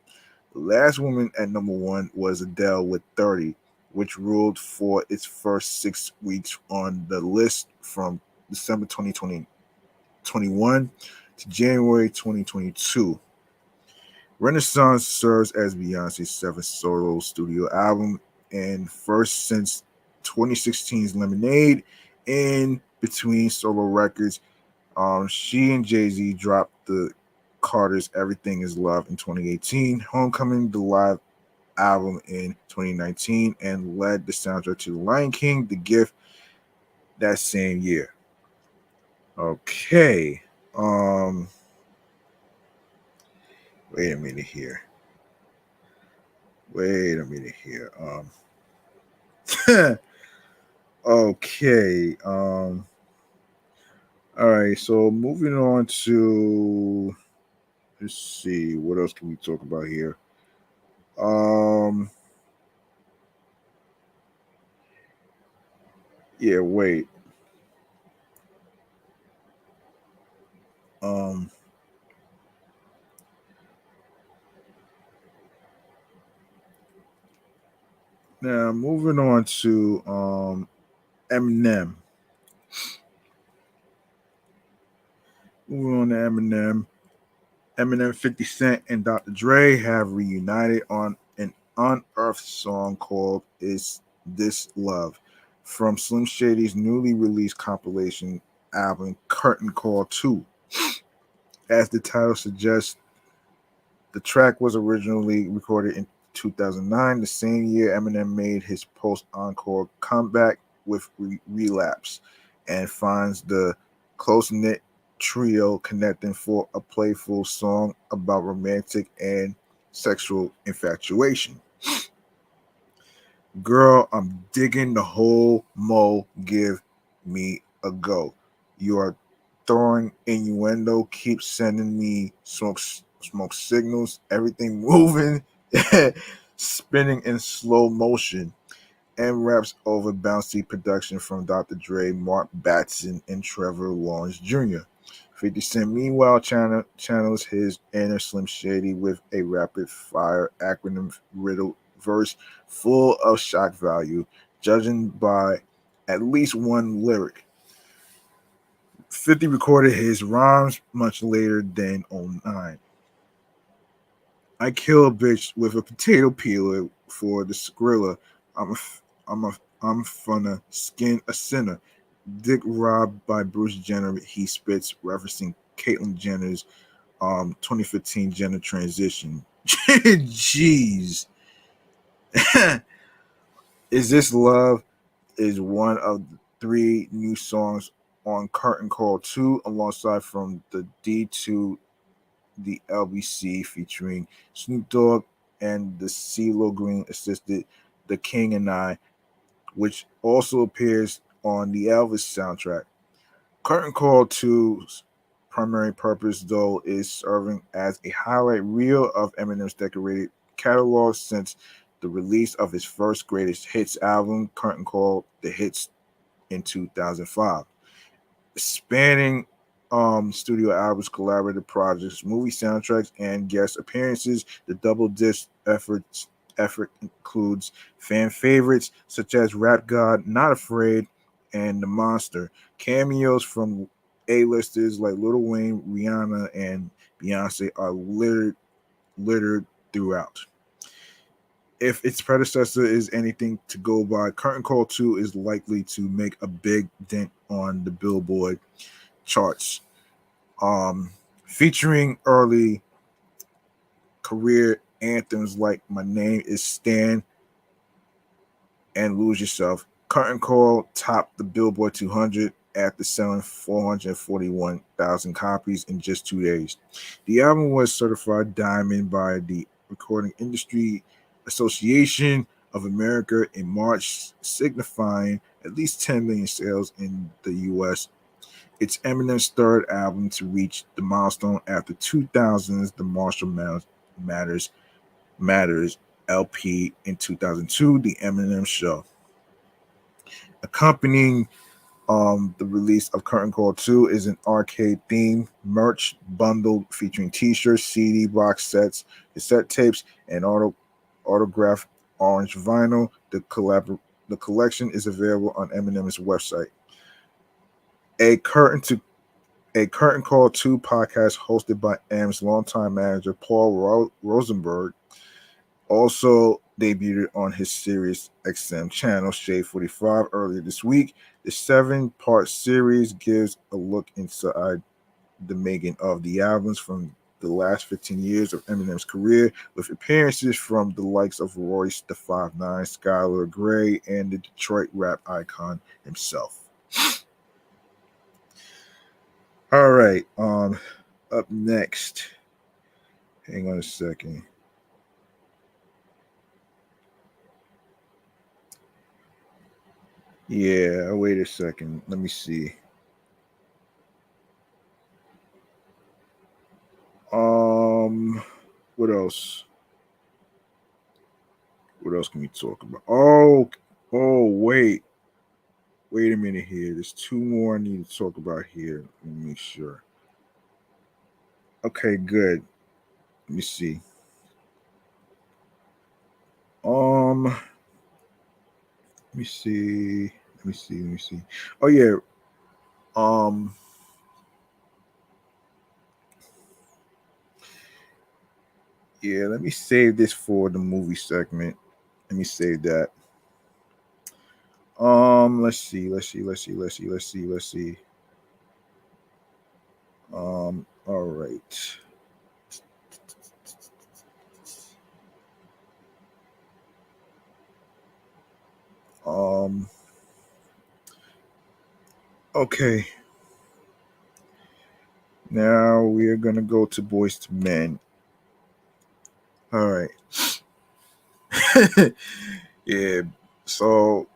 The last woman at number 1 was Adele with 30, which ruled for its first 6 weeks on the list from December 2021 to January 2022. Renaissance serves as Beyonce's 7th solo studio album and first since 2016's Lemonade. In between solo records, she and Jay-Z dropped the Carter's Everything Is Love in 2018, Homecoming, the live album in 2019, and led the soundtrack to The Lion King, The Gift that same year. Okay. Wait a minute here. Okay. All right. So moving on to, let's see, what else can we talk about here? Yeah. Wait. Now moving on to Eminem. Moving on to Eminem. Eminem, 50 Cent, and Dr. Dre have reunited on an unearthed song called "Is This Love" from Slim Shady's newly released compilation album Curtain Call 2. As the title suggests, the track was originally recorded in 2009, the same year Eminem made his post-encore comeback with Relapse, and finds the close-knit trio connecting for a playful song about romantic and sexual infatuation. Girl, I'm digging the whole mo. Give me a go. You are throwing innuendo. Keep sending me smoke signals. Everything moving, spinning in slow motion. And raps over bouncy production from Dr. Dre, Mark Batson, and Trevor Lawrence Jr. 50 Cent, meanwhile, channels his inner Slim Shady with a rapid fire acronym riddle verse full of shock value, judging by at least one lyric. 50 recorded his rhymes much later than '09. I kill a bitch with a potato peeler for the Skrilla. I'm a, I'm finna skin a sinner. Dick robbed by Bruce Jenner. He spits, referencing Caitlyn Jenner's 2015 gender transition. Jeez. Is This Love is one of the 3 new songs on Curtain Call 2, alongside from the D2 the LBC featuring Snoop Dogg and the CeeLo Green assisted The King and I, which also appears on the Elvis soundtrack. Curtain Call 2's primary purpose, though, is serving as a highlight reel of Eminem's decorated catalog since the release of his first greatest hits album, Curtain Call The Hits, in 2005. Spanning studio albums, collaborative projects, movie soundtracks, and guest appearances, the double disc effort includes fan favorites such as Rap God, Not Afraid, and The Monster, cameos from A-listers like Lil Wayne, Rihanna, and Beyonce are littered throughout. If its predecessor is anything to go by, Curtain Call 2 is likely to make a big dent on the Billboard charts, featuring early career anthems like My Name Is Stan and Lose Yourself. Curtain Call topped the Billboard 200 after selling 441,000 copies in just 2 days. The album was certified diamond by the Recording Industry Association of America in March, signifying at least 10 million sales in the US. It's Eminem's third album to reach the milestone after 2000's The Marshall Matters LP in 2002, The Eminem Show. Accompanying the release of Curtain Call 2 is an arcade theme merch bundle featuring t-shirts, CD box sets, cassette tapes, and autographed orange vinyl. The collection is available on Eminem's website. A Curtain Call 2 podcast hosted by M's longtime manager Paul Rosenberg also debuted on his Sirius XM channel Shade 45 earlier this week. The 7-part series gives a look inside the making of the albums from the last 15 years of Eminem's career, with appearances from the likes of Royce the 5'9", Skylar Grey, and the Detroit rap icon himself. All right, up next, hang on a second. Yeah, wait a second. Let me see. What else? What else can we talk about? Wait a minute here. There's 2 more I need to talk about here. Let me make sure. Okay, good. Let me see. Let me see. Oh yeah. Yeah, let me save this for the movie segment. Let me save that. Let's see. All right. Okay. Now we are gonna go to Boyz II Men. All right. Yeah. So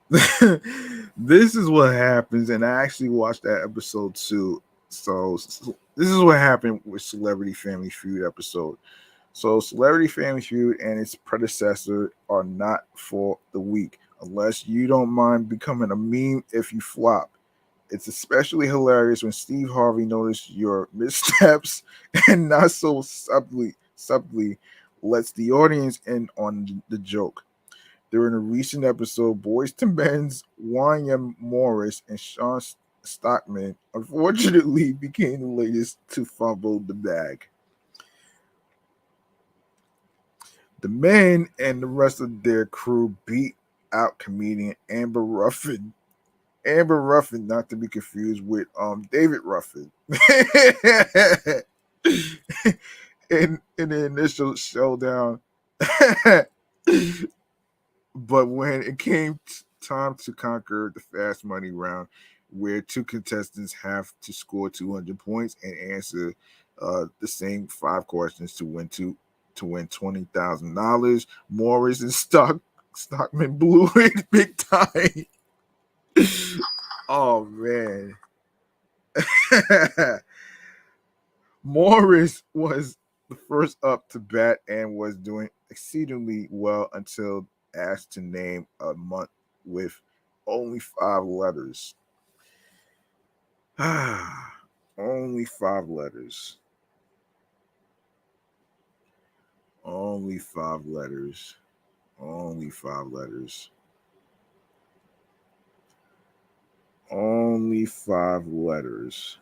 this is what happens, and I actually watched that episode too. So this is what happened with Celebrity Family Feud episode. So Celebrity Family Feud and its predecessor are not for the weak, unless you don't mind becoming a meme if you flop. It's especially hilarious when Steve Harvey noticed your missteps and not so subtly lets the audience in on the joke. During a recent episode, Boyz II Men's Wanya Morris and Sean Stockman unfortunately became the latest to fumble the bag. The men and the rest of their crew beat out comedian Amber Ruffin. Amber Ruffin, not to be confused with David Ruffin. in the initial showdown. But when it came time to conquer the fast money round, where two contestants have to score 200 points and answer the same five questions to win $20,000, Morris and Stockman blew it big time. Oh man. Morris was the first up to bat and was doing exceedingly well until asked to name a month with only five letters. Only five letters. Only five letters. Only five letters. Only five letters.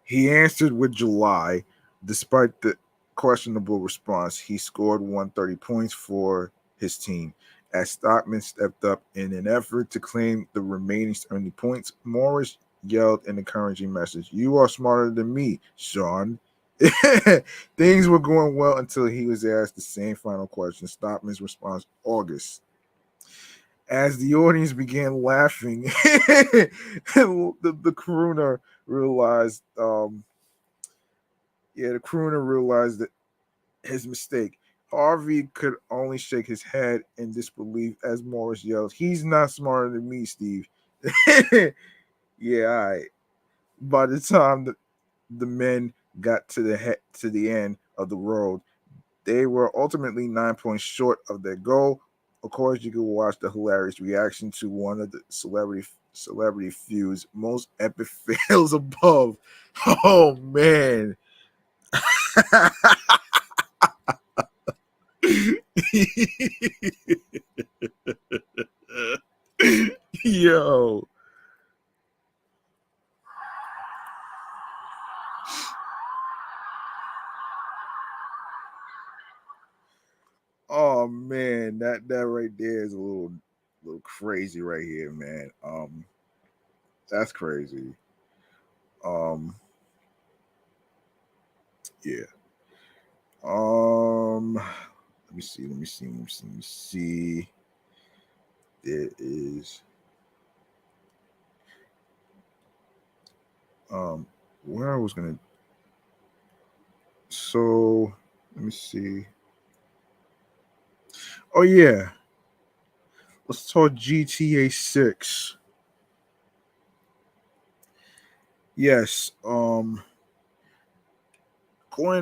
He answered with July. Despite the questionable response, he scored 130 points for his team. As Stockman stepped up in an effort to claim the remaining 70 points, Morris yelled an encouraging message. "You are smarter than me, Sean." Things were going well until he was asked the same final question. Stockman's response, August. As the audience began laughing, the crooner realized the crooner realized that his mistake. Harvey could only shake his head in disbelief as Morris yelled, "He's not smarter than me, Steve." Yeah, all right. By the time the men got to the end of the road, they were ultimately 9 points short of their goal. Of course, you can watch the hilarious reaction to one of the celebrity feud's most epic fails above. Oh man. Yo. Oh man, that right there is a little crazy right here, man. That's crazy. Um yeah. Let me see. There is um where I was gonna so let me see. Oh yeah. Let's talk GTA 6. Yes. According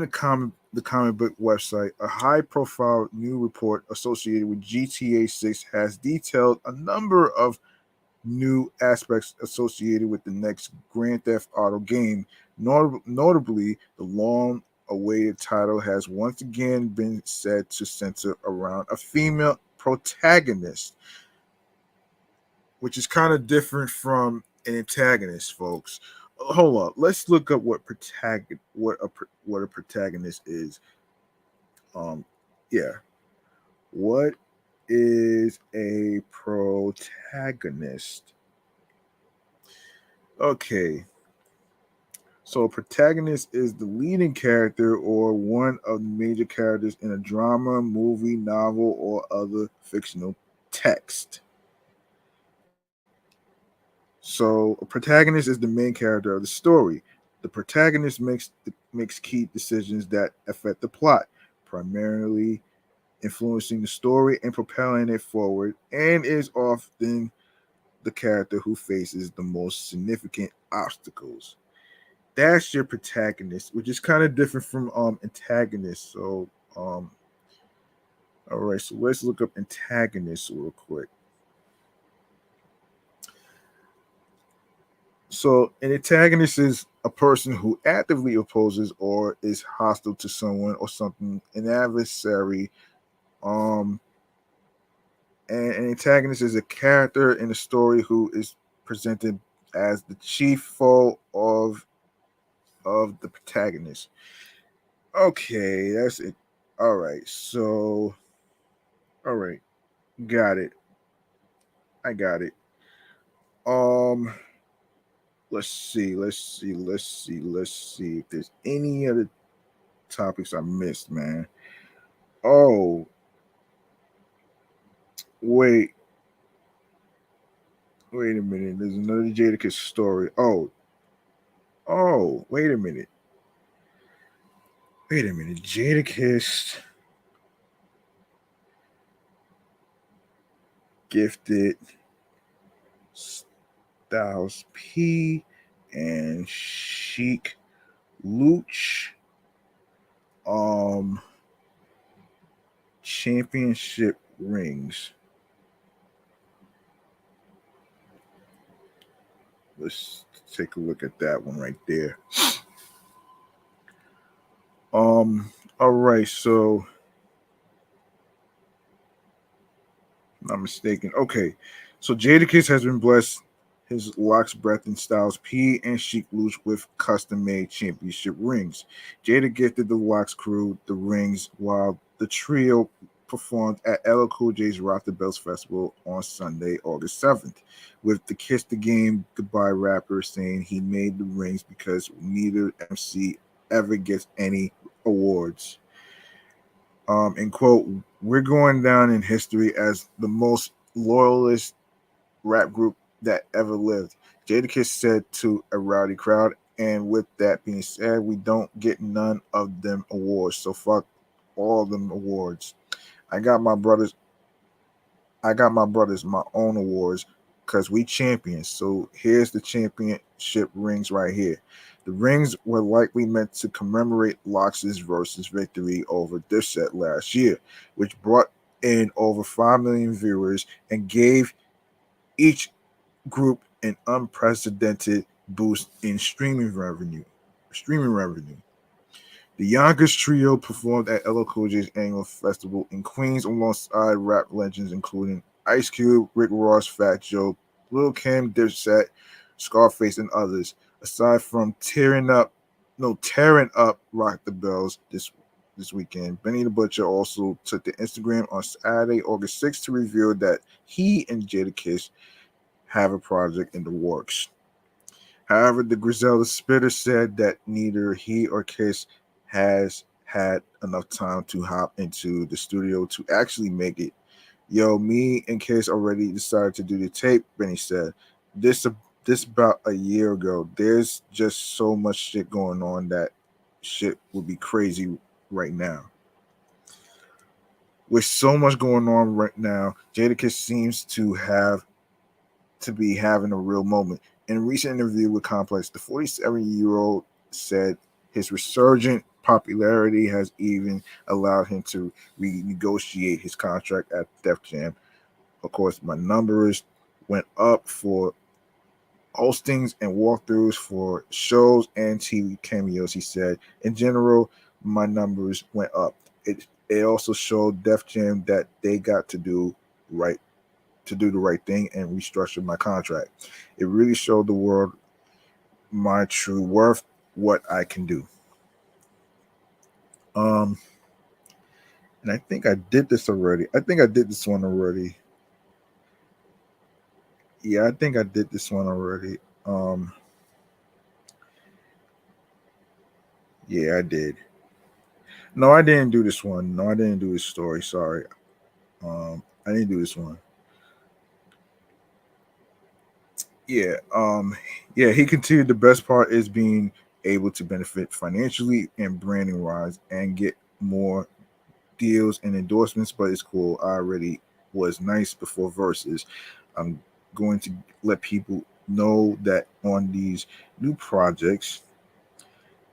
to the comic book website, a high profile new report associated with GTA 6 has detailed a number of new aspects associated with the next Grand Theft Auto game. Notably, the long awaited title has once again been said to center around a female protagonist, which is kind of different from an antagonist, folks. Hold up, let's look up what a protagonist is. Um, yeah, what is a protagonist? Okay, so a protagonist is the leading character or one of the major characters in a drama, movie, novel, or other fictional text. So a protagonist is the main character of the story. The protagonist makes key decisions that affect the plot, primarily influencing the story and propelling it forward, and is often the character who faces the most significant obstacles. That's your protagonist, which is kind of different from antagonist. So um all right, so let's look up antagonist real quick. So an antagonist is a person who actively opposes or is hostile to someone or something, an adversary. Um, and an antagonist is a character in a story who is presented as the chief foe of the protagonist. Okay, that's it. All right, so all right, got it. I got it. Um, let's see if there's any other topics I missed, man. Oh, wait, wait a minute. There's another Jadakiss story. Wait a minute. Wait a minute. Jadakiss gifted Styles P and Sheek Louch um championship rings. Let's take a look at that one right there. All right, so not mistaken. Okay, so Jadakiss has been blessed his Locks Breath and Styles P and Sheek Louch with custom-made championship rings. Jada gifted the Locks crew the rings while the trio performed at LL Cool J's Rock the Bells Festival on Sunday, August 7th, with the Kiss the Game Goodbye rapper saying he made the rings because neither MC ever gets any awards. And quote, we're going down in history as the most loyalist rap group that ever lived, Jadakiss said to a rowdy crowd. And with that being said, we don't get none of them awards. So fuck all them awards. I got my brothers, my own awards because we champions. So here's the championship rings right here. The rings were likely meant to commemorate Lox's versus victory over Dipset last year, which brought in over 5 million viewers and gave each group an unprecedented boost in streaming revenue. Streaming revenue. The Yonkers Trio performed at LL Cool J's annual festival in Queens alongside rap legends including Ice Cube, Rick Ross, Fat Joe, Lil Kim, Dipset, Scarface, and others. Aside from tearing up Rock the Bells this weekend, Benny the Butcher also took to Instagram on Saturday, August 6th, to reveal that he and Jadakiss have a project in the works. However, the Griselda Spitter said that neither he or Kiss has had enough time to hop into the studio to actually make it. Yo, me and Kiss already decided to do the tape, Benny said. This this about a year ago. There's just so much shit going on that shit would be crazy right now. With so much going on right now, Jadakiss seems to be having a real moment. In a recent interview with Complex, the 47-year-old said his resurgent popularity has even allowed him to renegotiate his contract at Def Jam. Of course, my numbers went up for hostings and walkthroughs for shows and TV cameos, he said. In general, my numbers went up. It also showed Def Jam that they got right to do the right thing and restructure my contract. It really showed the world my true worth, what I can do. Um, and I think I did this already. I think I did this one already. Yeah, I think I did this one already. Yeah, I did. No, I didn't do this one. No, I didn't do this story. Sorry. I didn't do this one. Yeah. Yeah, he continued. The best part is being able to benefit financially and branding wise and get more deals and endorsements, but it's cool. I already was nice before verses. I'm going to let people know that on these new projects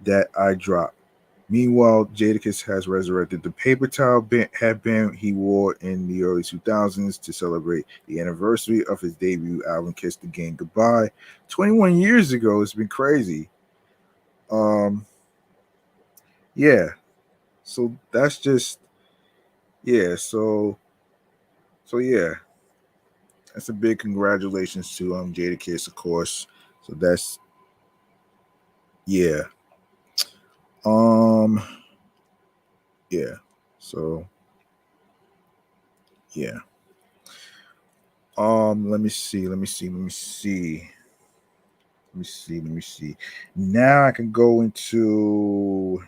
that I drop. Meanwhile, Jadakiss has resurrected the paper towel headband he wore in the early 2000s to celebrate the anniversary of his debut album, Kiss the Game Goodbye. 21 years ago, it's been crazy. Um, yeah, so that's just, yeah, so yeah, that's a big congratulations to Jadakiss, of course. So that's, yeah. Um, yeah, so, yeah. Let me see. Let me see. Now I can go into.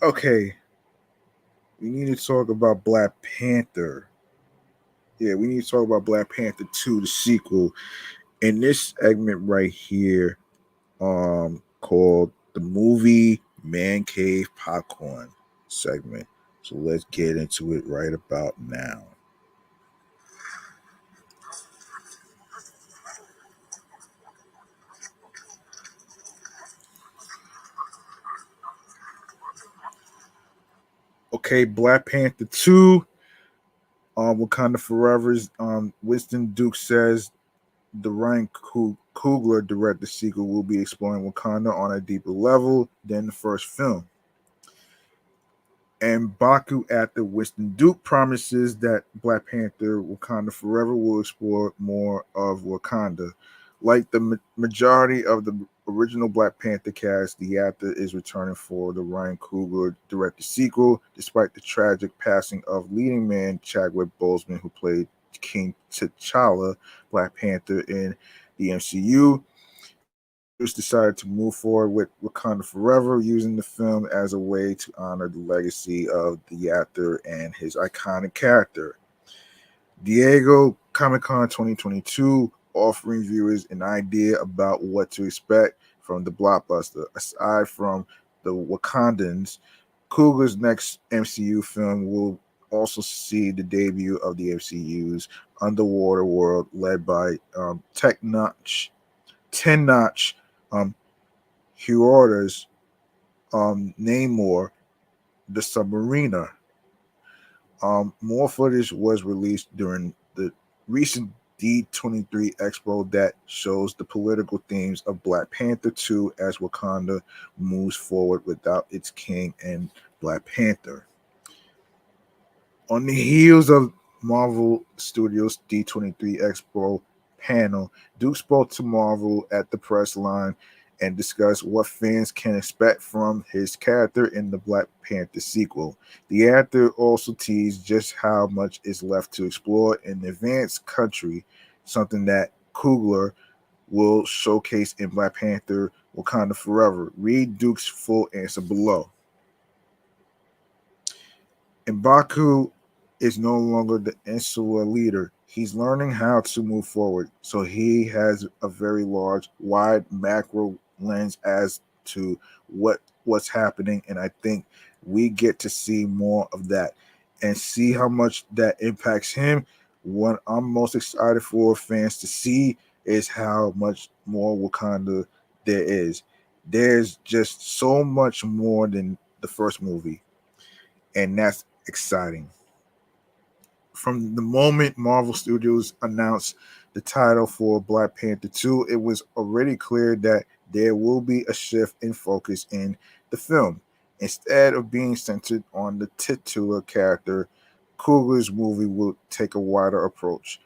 Okay, we need to talk about Black Panther. Yeah, we need to talk about Black Panther 2, the sequel. In this segment right here, called the movie Man Cave Popcorn segment. So let's get into it right about now. Okay, Black Panther 2, Wakanda Forever's Winston Duke says the Ryan Coogler directed sequel will be exploring Wakanda on a deeper level than the first film. And Baku actor Winston Duke promises that Black Panther Wakanda Forever will explore more of Wakanda. Like the majority of the original Black Panther cast, the actor is returning for the Ryan Coogler directed sequel, despite the tragic passing of leading man Chadwick Boseman, who played King T'Challa, Black Panther in the MCU. Decided to move forward with Wakanda Forever, using the film as a way to honor the legacy of the actor and his iconic character. Diego Comic Con 2022, offering viewers an idea about what to expect from the blockbuster. Aside from the Wakandans, Coogler's next MCU film will also see the debut of the MCU's underwater world, led by Ten Notch um, Huorta's Namor, the Submariner. More footage was released during the recent D23 Expo that shows the political themes of Black Panther 2 as Wakanda moves forward without its king and Black Panther. On the heels of Marvel Studios D23 Expo panel, Duke spoke to Marvel at the press line and discussed what fans can expect from his character in the Black Panther sequel. The actor also teased just how much is left to explore in the advanced country, something that Coogler will showcase in Black Panther Wakanda Forever. Read Duke's full answer below. Mbaku is no longer the insular leader. He's learning how to move forward. So he has a very large, wide macro lens as to what's happening. And I think we get to see more of that and see how much that impacts him. What I'm most excited for fans to see is how much more Wakanda there is. There's just so much more than the first movie. And that's exciting. From the moment Marvel Studios announced the title for Black Panther 2, it was already clear that there will be a shift in focus in the film. Instead of being centered on the titular character, Coogler's movie will take a wider approach,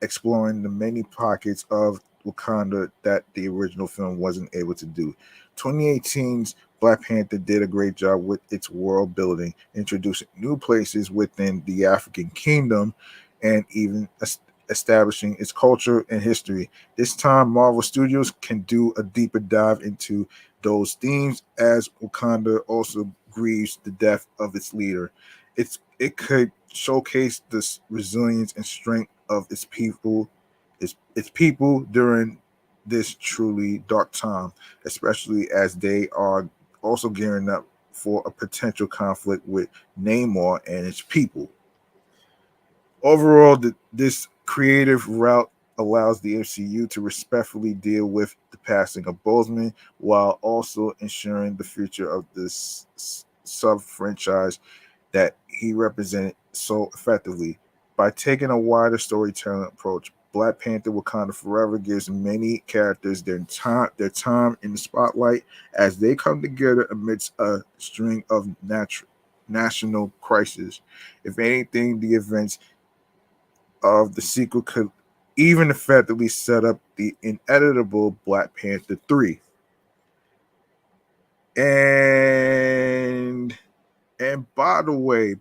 exploring the many pockets of Wakanda that the original film wasn't able to do. 2018's Black Panther did a great job with its world building, introducing new places within the African kingdom and even establishing its culture and history. This time, Marvel Studios can do a deeper dive into those themes as Wakanda also grieves the death of its leader. It could showcase the resilience and strength of its people during this truly dark time, especially as they are also gearing up for a potential conflict with Namor and his people. Overall, this creative route allows the MCU to respectfully deal with the passing of Boseman while also ensuring the future of this sub franchise that he represented so effectively. By taking a wider storytelling approach, Black Panther Wakanda Forever gives many characters their time in the spotlight as they come together amidst a string of national crises. If anything, the events of the sequel could even effectively set up the ineditable Black Panther 3. And by the way,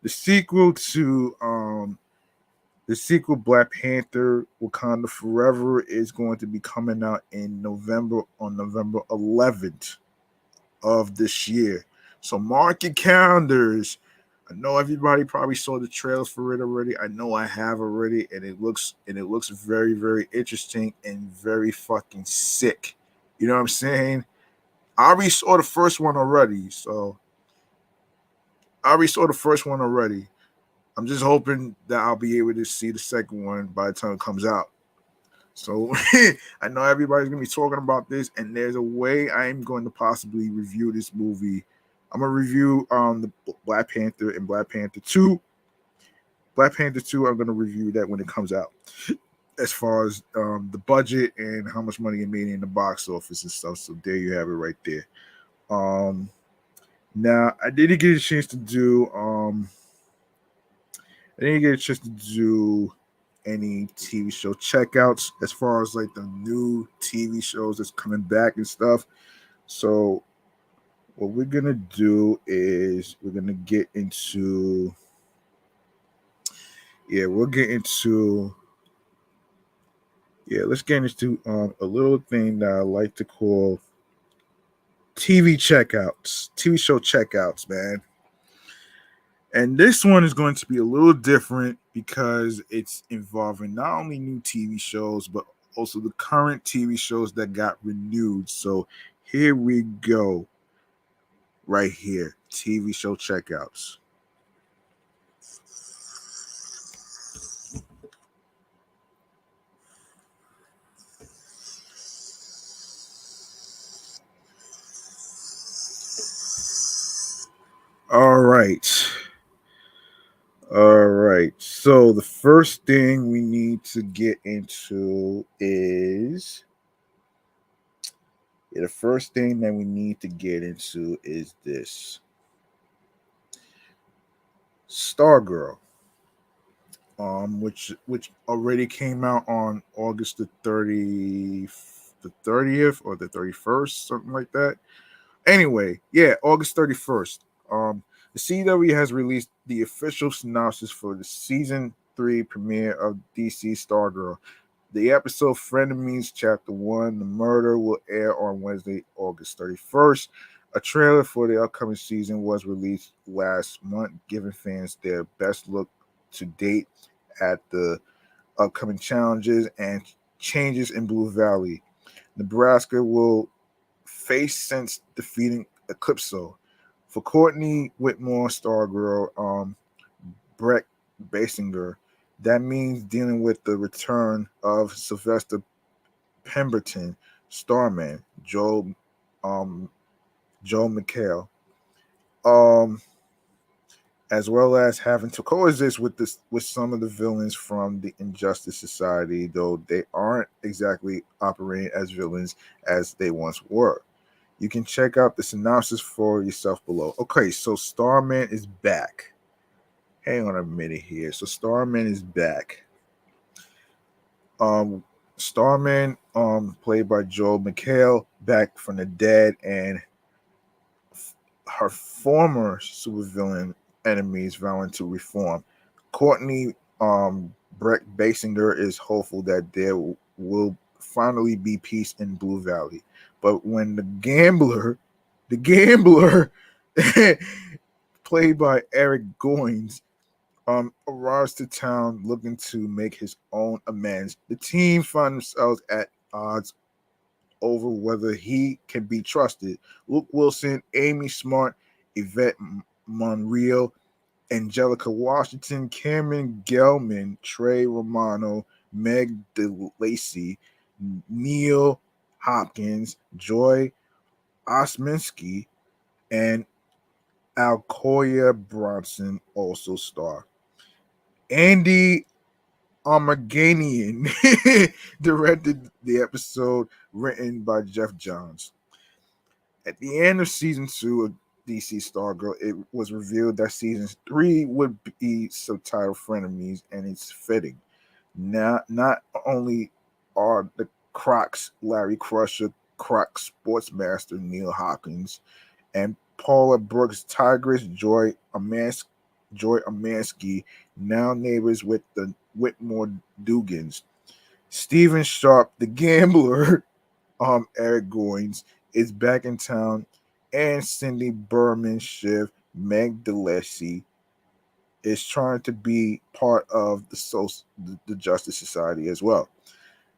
the sequel to the sequel Black Panther Wakanda Forever is going to be coming out in November, on November 11th of this year. So mark your calendars. I know everybody probably saw the trailers for it already. I know I have already, and it looks very, very interesting and very fucking sick. You know what I'm saying? I already saw the first one already, I'm just hoping that I'll be able to see the second one by the time it comes out. So I know everybody's gonna be talking about this, and there's a way I'm going to possibly review this movie. I'm gonna review the Black Panther and Black Panther 2. Black Panther 2, I'm gonna review that when it comes out. As far as the budget and how much money it made in the box office and stuff. So there you have it right there. Now I didn't get a chance to do any TV show checkouts as far as like the new TV shows that's coming back and stuff. So what we're gonna do is we're gonna get into let's get into a little thing that I like to call TV show checkouts, man. And this one is going to be a little different because it's involving not only new TV shows, but also the current TV shows that got renewed. So here we go. Right here. TV show checkouts. All right. So the first thing we need to get into is this. Stargirl. Which already came out on August the 30th or the 31st, something like that. Anyway, yeah, August 31st. The CW has released the official synopsis for the season 3 premiere of DC Stargirl. The episode Frenemies Chapter 1, The Murder, will air on Wednesday, August 31st. A trailer for the upcoming season was released last month, giving fans their best look to date at the upcoming challenges and changes in Blue Valley. Nebraska will face since defeating Eclipso. For Courtney Whitmore, Stargirl, Brett Basinger, that means dealing with the return of Sylvester Pemberton, Starman, Joel McHale, as well as having to coexist with some of the villains from the Injustice Society, though they aren't exactly operating as villains as they once were. You can check out the synopsis for yourself below. Okay, so Starman is back. Hang on a minute here. So Starman is back. Starman, played by Joel McHale, back from the dead, and her former supervillain enemies vowing to reform. Courtney Brett Basinger is hopeful that there will finally be peace in Blue Valley. But when the gambler, played by Eric Goins, arrives to town looking to make his own amends. The team find themselves at odds over whether he can be trusted. Luke Wilson, Amy Smart, Yvette Monreal, Angelica Washington, Cameron Gelman, Trey Romano, Meg DeLacy, Neil Hopkins, Joy Osminski, and Alcoya Bronson also star. Andy Armaganian directed the episode, written by Jeff Johns. At the end of season 2 of DC Stargirl, it was revealed that season 3 would be subtitled Frenemies, and it's fitting. Not only are the Crocs Larry Crusher, Croc Sportsmaster Neil Hawkins, and Paula Brooks Tigress Joy Amansky now neighbors with the Whitmore Dugans. Stephen Sharp, the gambler, Eric Goins, is back in town, and Cindy Berman Shiv, Meg DeLacy, is trying to be part of the Justice Society as well.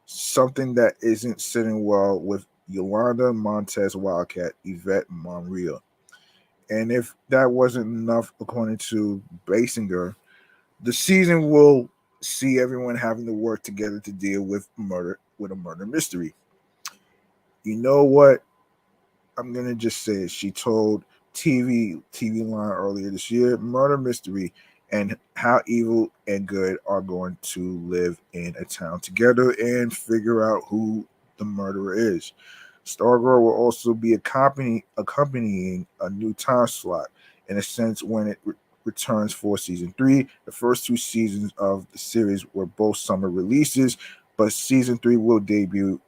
Something that isn't sitting well with Yolanda Montez Wildcat, Yvette Monreal. And if that wasn't enough, according to Basinger, the season will see everyone having to work together to deal with a murder mystery. You know what? I'm gonna just say it. She told TV Line earlier this year, murder mystery, and how evil and good are going to live in a town together and figure out who the murderer is. Stargirl will also be accompanying a new time slot, in a sense, when it returns for season 3. The first 2 seasons of the series were both summer releases, but season 3 will debut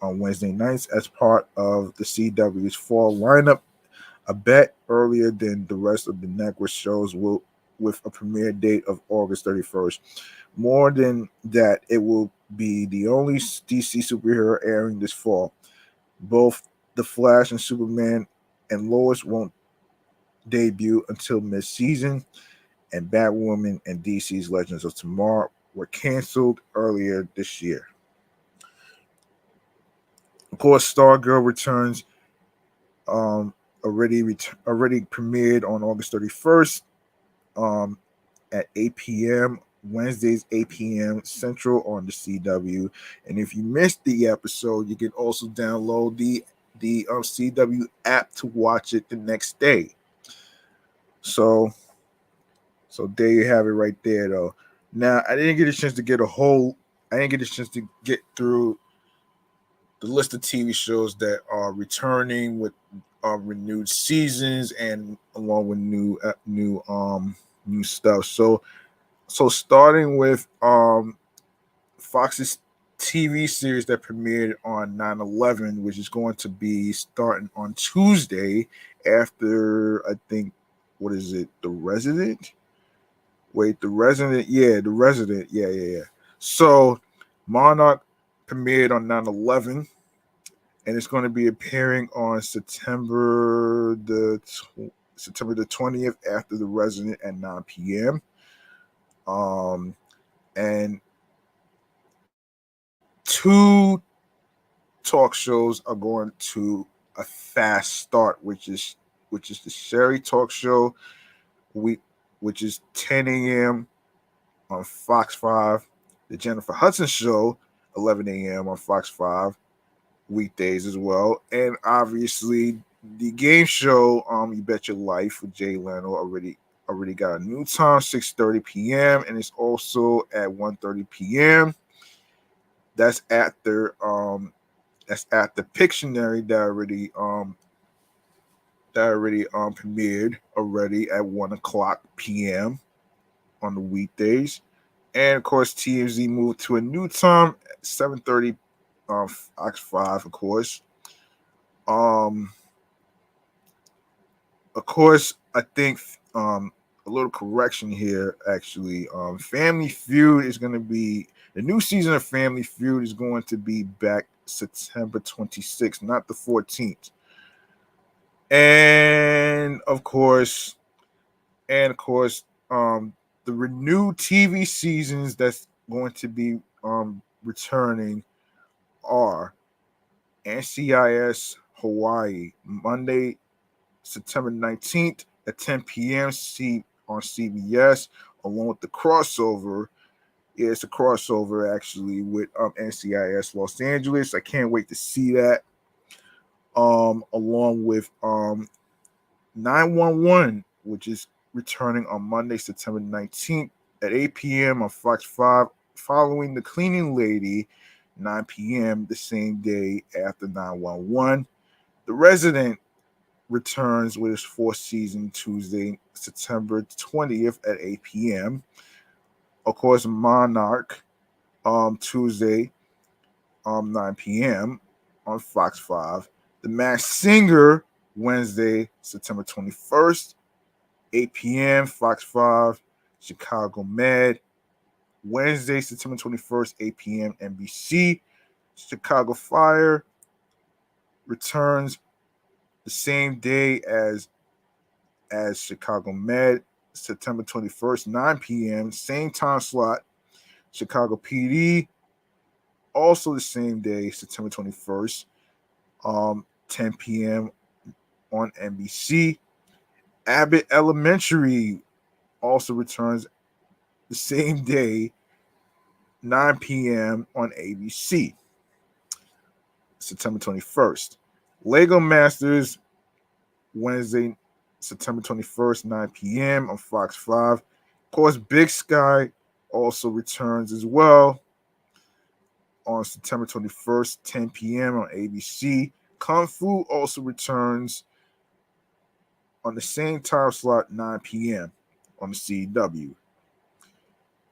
on Wednesday nights as part of the CW's fall lineup, a bit earlier than the rest of the network shows, with a premiere date of August 31st. More than that, it will be the only DC superhero airing this fall. Both The Flash and Superman and Lois won't debut until mid-season, and Batwoman and DC's Legends of Tomorrow were canceled earlier this year. Of course, Stargirl returns already premiered on August 31st at 8 p.m. Wednesdays, 8 p.m. Central on the CW. And if you missed the episode, you can also download the CW app to watch it the next day. So there you have it right there, though. Now, I didn't get a chance to get through the list of TV shows that are returning with renewed seasons and along with new stuff. So starting with Fox's TV series that premiered on 9/11, which is going to be starting on Tuesday after, I think, what is it, The Resident? Wait, The Resident? Yeah, The Resident. Yeah. So Monarch premiered on 9/11, and it's going to be appearing on September the 20th after The Resident at 9 p.m. And 2 talk shows are going to a fast start, which is the Sherry Talk Show, which is 10 a.m. on Fox 5. The Jennifer Hudson Show, 11 a.m. on Fox 5 weekdays as well, and obviously the game show You Bet Your Life with Jay Leno already got a new time, 6:30 p.m. and it's also at 1:30 p.m. That's at the Pictionary that already premiered already at 1:00 p.m. on the weekdays. And of course, TMZ moved to a new time at 7:30 Fox 5, of course. Of course, I think a little correction here, actually. Family Feud is going to be, the new season of Family Feud is going to be back September 26th, not the 14th. And of course, the the renewed TV seasons that's going to be returning are NCIS Hawaii, Monday, September 19th at 10 p.m. on CBS, along with the crossover. Yeah, it's a crossover actually with NCIS Los Angeles. I can't wait to see that. Along with 911, which is returning on Monday, September 19th at 8 p.m. on Fox 5, following The Cleaning Lady, 9 p.m. the same day after 911. The Resident returns with its fourth season Tuesday, September 20th at 8 p.m. Of course, Monarch, Tuesday, 9 p.m. on Fox 5. The Masked Singer, Wednesday, September 21st, 8 p.m. Fox 5. Chicago Med, Wednesday, September 21st, 8 p.m. NBC. Chicago Fire returns the same day as Chicago Med, September 21st, 9 p.m. Same time slot. Chicago PD, also the same day, September 21st, 10 p.m. on NBC. Abbott Elementary also returns the same day, 9 p.m. on ABC, September 21st. Lego Masters, Wednesday, September 21st, 9 p.m. on Fox 5. Of course, Big Sky also returns as well on September 21st, 10 p.m. on ABC. Kung Fu also returns on the same time slot, 9 p.m. on the CW.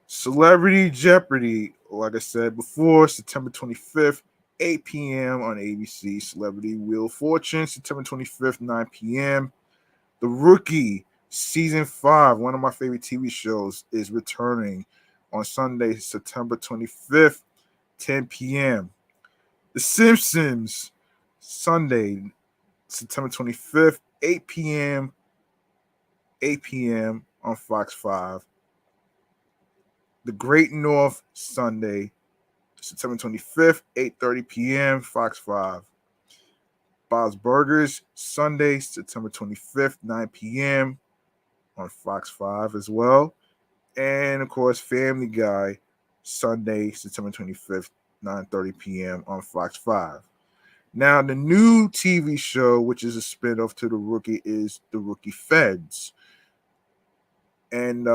Celebrity Jeopardy, like I said before, September 25th, 8 p.m. on ABC. Celebrity Wheel of Fortune, September 25th, 9 p.m. The Rookie, Season 5, one of my favorite TV shows, is returning on Sunday, September 25th, 10 p.m. The Simpsons, Sunday, September 25th, 8 p.m. on Fox 5. The Great North, Sunday, September 25th, 8:30 p.m., Fox 5. Bob's Burgers, Sunday, September 25th, 9 p.m. on Fox 5 as well. And, of course, Family Guy, Sunday, September 25th, 9:30 p.m. on Fox 5. Now, the new TV show, which is a spinoff to The Rookie, is The Rookie Feds. And,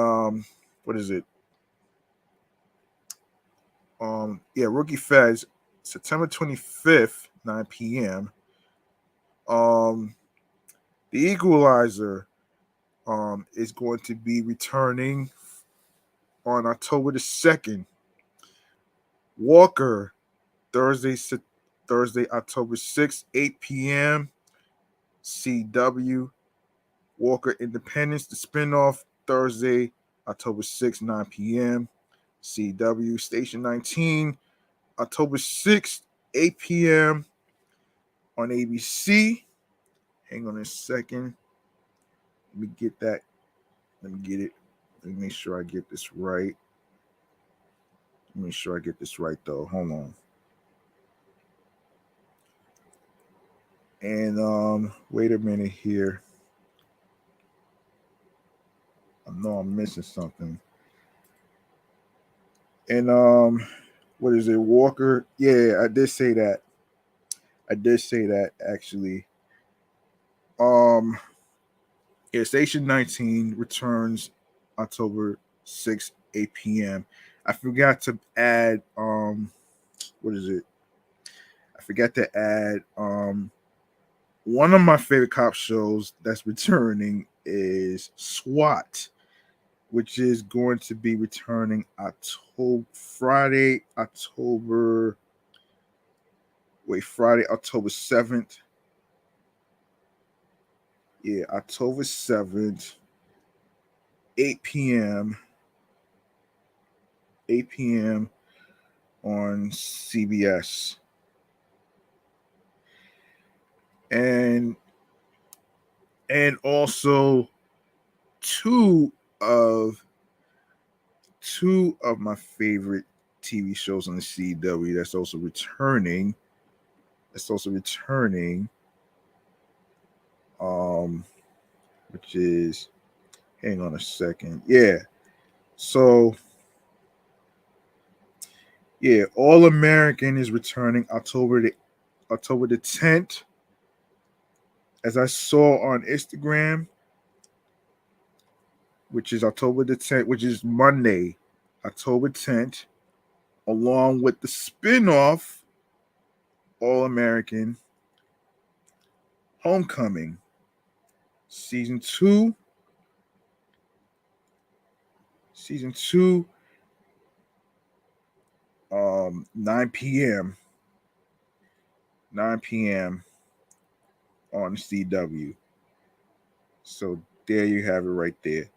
what is it? Rookie Feds, September 25th, 9 p.m. The Equalizer is going to be returning on October the 2nd. Walker, Thursday, October 6th, 8 p.m. CW. Walker Independence, the spinoff, Thursday, October 6th, 9 p.m. CW. Station 19, October 6th, 8 p.m. on ABC. Hang on a second. Let me get that. Let me get it. Let me make sure I get this right. Though. Hold on. And wait a minute here. I know I'm missing something. And what is it? Walker? Yeah, I did say that. Actually. Station 19 returns October 6th, 8 p.m. I forgot to add what is it? I forgot to add one of my favorite cop shows that's returning is SWAT, which is going to be returning Friday, October 7th. Yeah, October 7th, 8 p.m. on CBS. And also two of two of my favorite TV shows on the CW that's also returning. Which is, hang on a second. Yeah. So yeah, All American is returning October the 10th. As I saw on Instagram, which is October the 10th, which is Monday, October 10th, along with the spin-off All American Homecoming season 2. Season 2, 9 p.m. 9 p.m. on the CW. So there you have it right there.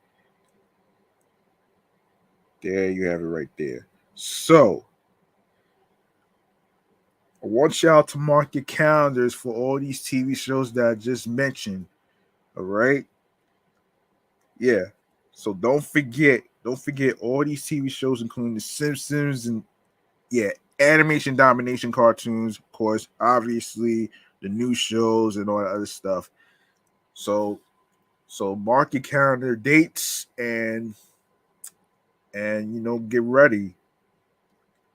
There you have it right there. So I want y'all to mark your calendars for all these TV shows that I just mentioned. All right. Yeah. So don't forget all these TV shows, including The Simpsons and animation domination cartoons, of course, obviously the new shows and all that other stuff. So mark your calendar dates and get ready.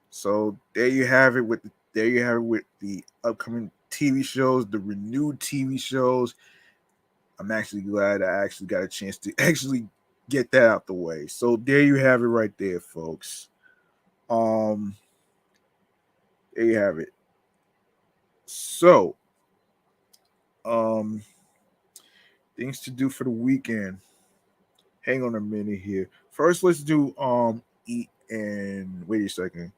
So there you have it with the upcoming TV shows, the renewed TV shows. I'm actually glad I actually got a chance to actually get that out the way. So there you have it right there, folks. There you have it. So, things to do for the weekend. Hang on a minute here. First, let's do eat and wait a second.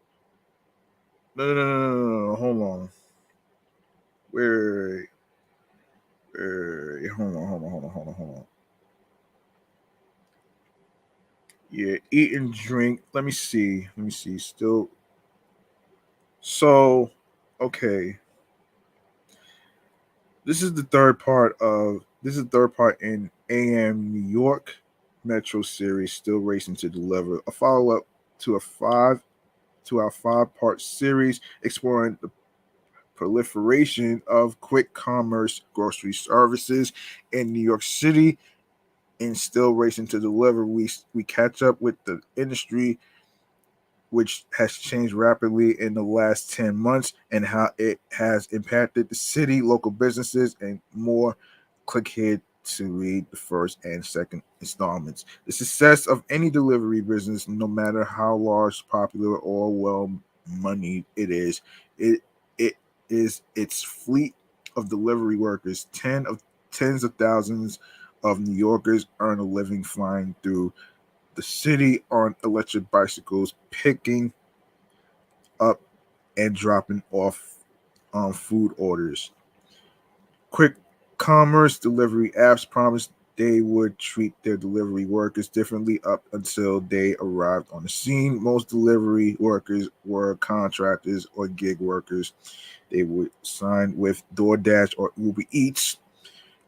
No. Hold on. Wait. Hold on. Yeah, eat and drink. Let me see. Still. So, okay. This is the third part in AM New York Metro series, still racing to deliver a follow-up to our 5-part series exploring the proliferation of quick commerce grocery services in New York City. And still racing to deliver, we catch up with the industry, which has changed rapidly in the last 10 months, and how it has impacted the city, local businesses, and more. Click here to read the first and second installments. The success of any delivery business, no matter how large, popular, or well-moneyed it is its fleet of delivery workers. Tens of thousands of New Yorkers earn a living flying through the city on electric bicycles, picking up and dropping off food orders. Quick commerce delivery apps promised they would treat their delivery workers differently up until they arrived on the scene. Most delivery workers were contractors or gig workers. They would sign with DoorDash or Uber Eats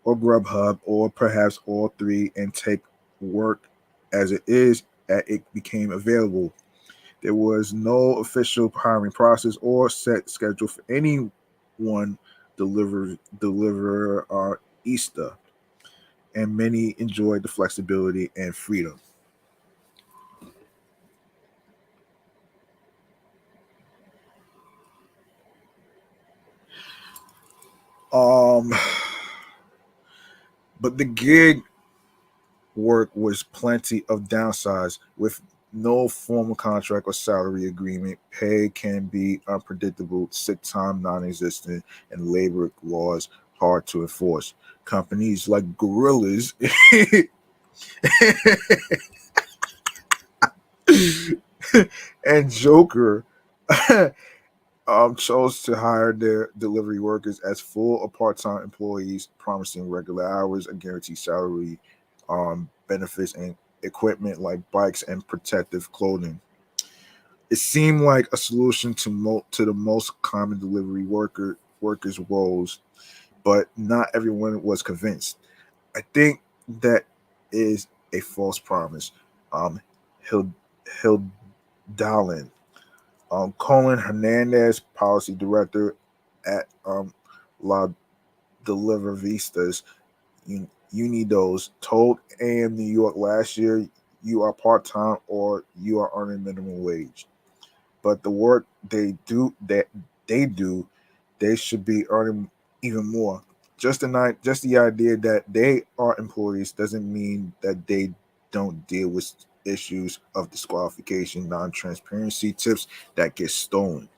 or Grubhub, or perhaps all three, and take work as it became available. There was no official hiring process or set schedule for anyone deliver Easter, and many enjoyed the flexibility and freedom. Um, but the gig work was plenty of downsides with no formal contract or salary agreement. Pay can be unpredictable, sick time non-existent, and labor laws hard to enforce. Companies like Gorillas and Joker chose to hire their delivery workers as full or part-time employees, promising regular hours, a guaranteed salary, benefits, and equipment like bikes and protective clothing. It seemed like a solution to the most common delivery workers roles, but not everyone was convinced. I think that is a false promise. Um, Hild- Hildalen. Colin Hernandez, policy director at La Deliveristas Unidos, told AM New York last year, "You are part time or you are earning minimum wage. But the work they do, they should be earning even more. Just the idea that they are employees doesn't mean that they don't deal with issues of disqualification, non-transparency, tips that get stolen.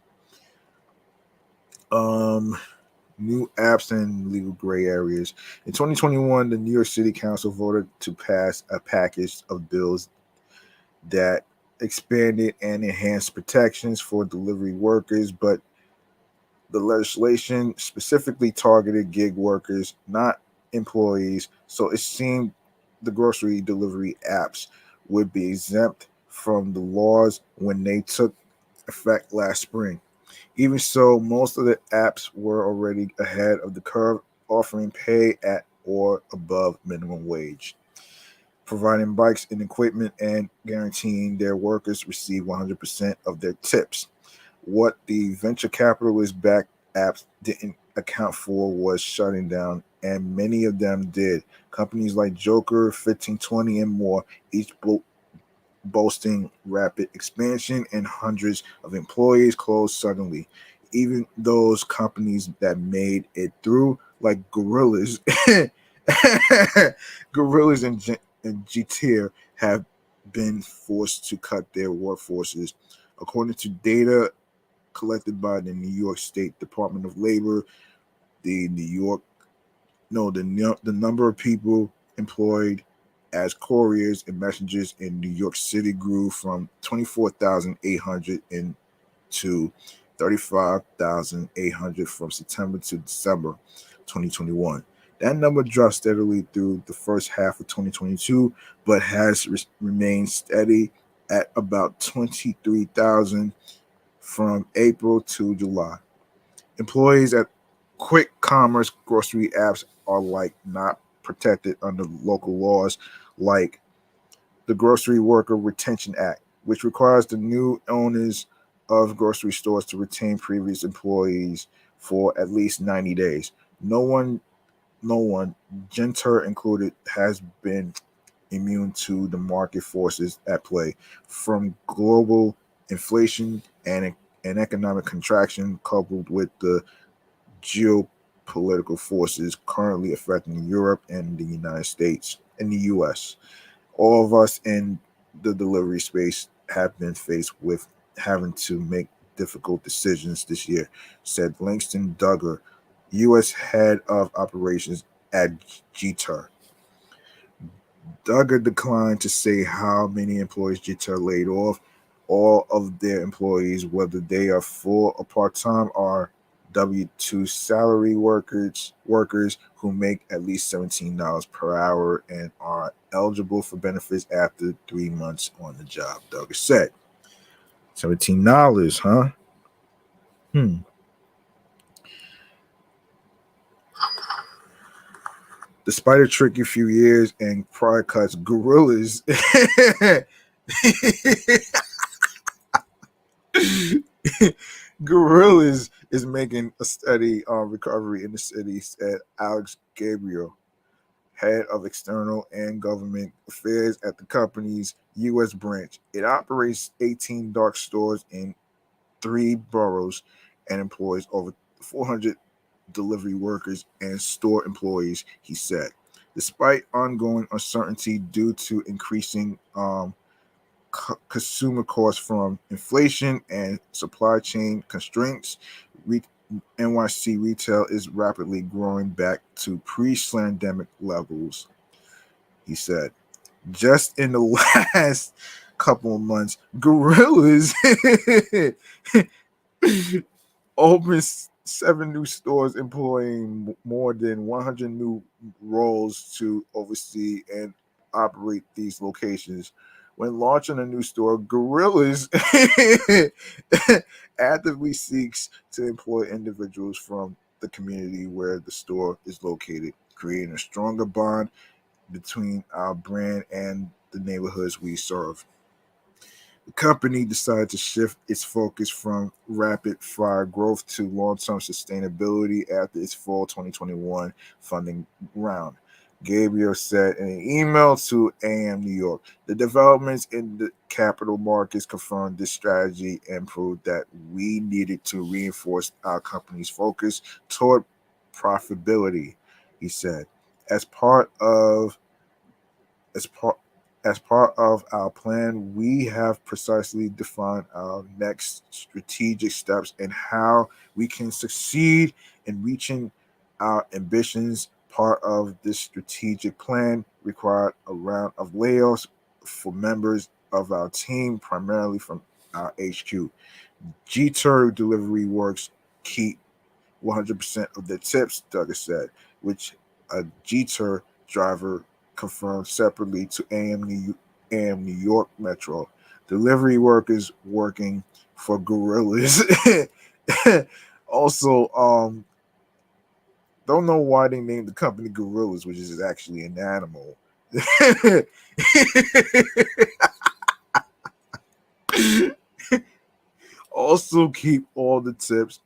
Um, New apps and legal gray areas. In 2021, the New York City Council voted to pass a package of bills that expanded and enhanced protections for delivery workers, but the legislation specifically targeted gig workers, not employees, so it seemed the grocery delivery apps would be exempt from the laws when they took effect last spring. Even so, most of the apps were already ahead of the curve, offering pay at or above minimum wage, providing bikes and equipment, and guaranteeing their workers receive 100% of their tips. What the venture capitalist backed apps didn't account for was shutting down, and many of them did. Companies like Joker, 1520, and more, each boasting rapid expansion and hundreds of employees closed suddenly. Even those companies that made it through, like Gorillas, Gorillas and GTIR, have been forced to cut their workforces. According to data collected by the New York State Department of Labor, the New York no the number of people employed as couriers and messengers in New York City grew from 24,800 to 35,800 from September to December 2021. That number dropped steadily through the first half of 2022, but has remained steady at about 23,000 from April to July. Employees at quick commerce grocery apps are like not protected under local laws like the Grocery Worker Retention Act, which requires the new owners of grocery stores to retain previous employees for at least 90 days. No one, Genter included, has been immune to the market forces at play, from global inflation and economic contraction coupled with the geopolitical forces currently affecting Europe and the United States and the US. All of us in the delivery space have been faced with having to make difficult decisions this year, said Langston Duggar, U.S. head of operations at GTR. Duggar declined to say how many employees GTR laid off. All of their employees, whether they are full or part-time, are W-2 salary workers who make at least $17 per hour and are eligible for benefits after 3 months on the job, Duggar said. $17, huh? Despite a tricky few years and prior cuts, Gorillas Gorillas is making a steady recovery in the city, said Alex Gabriel, head of external and government affairs at the company's U.S. branch. It operates 18 dark stores in 3 boroughs and employs over 400 delivery workers and store employees, he said. Despite ongoing uncertainty due to increasing consumer costs from inflation and supply chain constraints, NYC retail is rapidly growing back to pre-pandemic levels, he said. Just in the last couple of months, Gorillas opened 7 new stores, employing more than 100 new roles to oversee and operate these locations. When launching a new store, Gorillas actively seeks to employ individuals from the community where the store is located, creating a stronger bond between our brand and the neighborhoods we serve. The company decided to shift its focus from rapid fire growth to long term sustainability after its fall 2021 funding round. Gabriel said in an email to AM New York, the developments in the capital markets confirmed this strategy and proved that we needed to reinforce our company's focus toward profitability, he said. As part of as part as part of our plan, we have precisely defined our next strategic steps and how we can succeed in reaching our ambitions. Part of this strategic plan required a round of layoffs for members of our team, primarily from our HQ. G-Tur Delivery Works keep 100% of the tips, Douglas said, which a Jeter driver confirmed separately to AM New York Metro. Delivery workers working for gorillas. Also, don't know why they named the company Gorillas, which is actually an animal. Also, keep all the tips.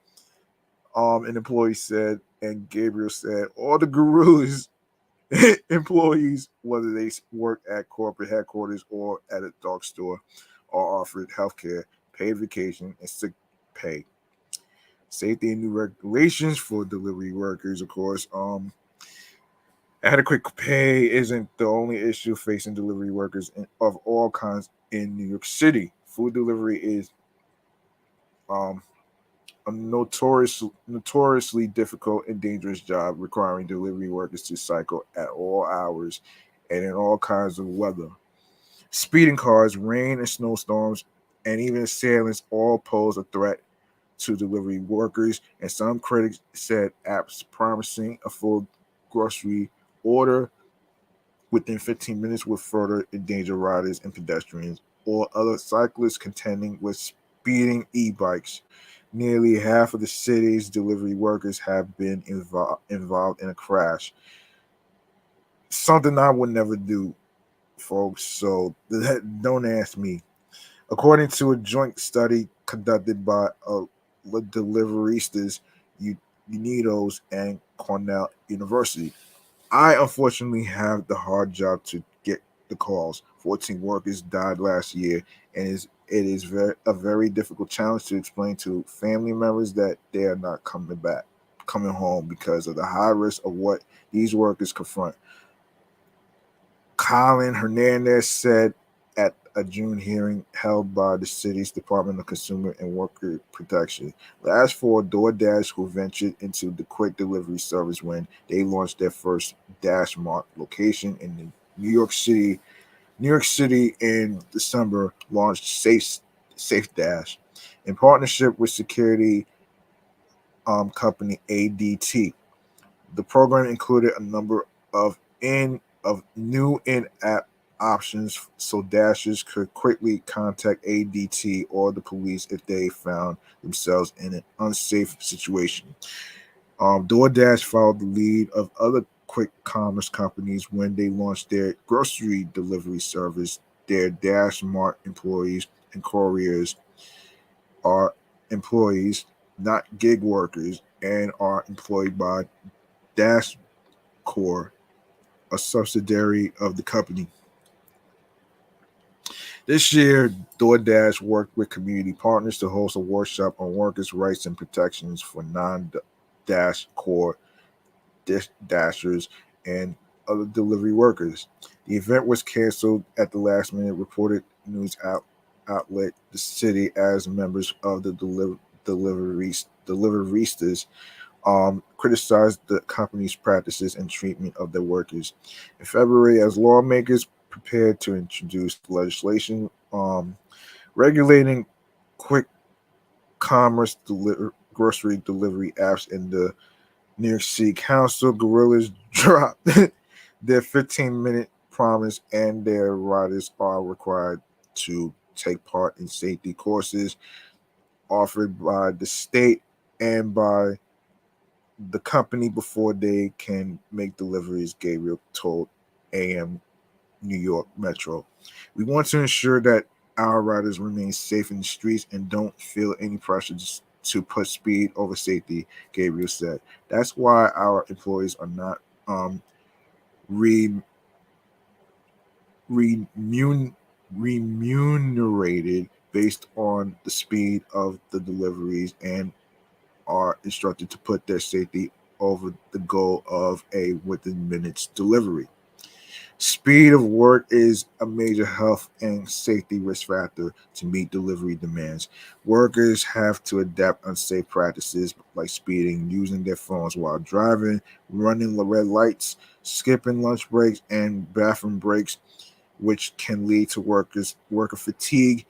An employee said, and Gabriel said, all the gorillas employees, whether they work at corporate headquarters or at a dark store, are offered health care, paid vacation, and sick pay. Safety and new regulations for delivery workers, of course. Adequate pay isn't the only issue facing delivery workers of all kinds in New York City. Food delivery is um, a notoriously difficult and dangerous job requiring delivery workers to cycle at all hours and in all kinds of weather. Speeding cars, rain and snowstorms, and even assailants all pose a threat to delivery workers, and some critics said apps promising a full grocery order within 15 minutes would further endanger riders and pedestrians or other cyclists contending with speeding e-bikes. Nearly half of the city's delivery workers have been involved in a crash. Something I would never do, folks, so don't ask me. According to a joint study conducted by deliveristas, Unidos, and Cornell University, I unfortunately have the hard job to get the calls. 14 workers died last year, and it is a very difficult challenge to explain to family members that they are not coming home because of the high risk of what these workers confront. Colin Hernandez said at a June hearing held by the city's Department of Consumer and Worker Protection. Last fall, DoorDash, who ventured into the quick delivery service when they launched their first Dash Mart location in New York City in December, launched Safe Dash in partnership with security company ADT. The program included a number of new in-app options so dashers could quickly contact ADT or the police if they found themselves in an unsafe situation. DoorDash followed the lead of other quick commerce companies when they launched their grocery delivery service. Their Dash Mart employees and couriers are employees, not gig workers, and are employed by Dash Core, a subsidiary of the company. This year, DoorDash worked with community partners to host a workshop on workers' rights and protections for non-Dash Core dashers and other delivery workers. The event was canceled at the last minute, reported news outlet The City, as members of the deliveristas criticized the company's practices and treatment of their workers. In February, as lawmakers prepared to introduce legislation regulating quick commerce grocery delivery apps in the New York City Council, Gorillas dropped their 15-minute promise, and their riders are required to take part in safety courses offered by the state and by the company before they can make deliveries, Gabriel told AM New York Metro. We want to ensure that Our riders remain safe in the streets and don't feel any pressure to put speed over safety, Gabriel said. That's why our employees are not re, remun, remunerated based on the speed of the deliveries and are instructed to put their safety over the goal of a within minutes delivery. Speed of work is a major health and safety risk factor to meet delivery demands. Workers have to adapt unsafe practices like speeding, using their phones while driving, running red lights, skipping lunch breaks, and bathroom breaks, which can lead to worker fatigue,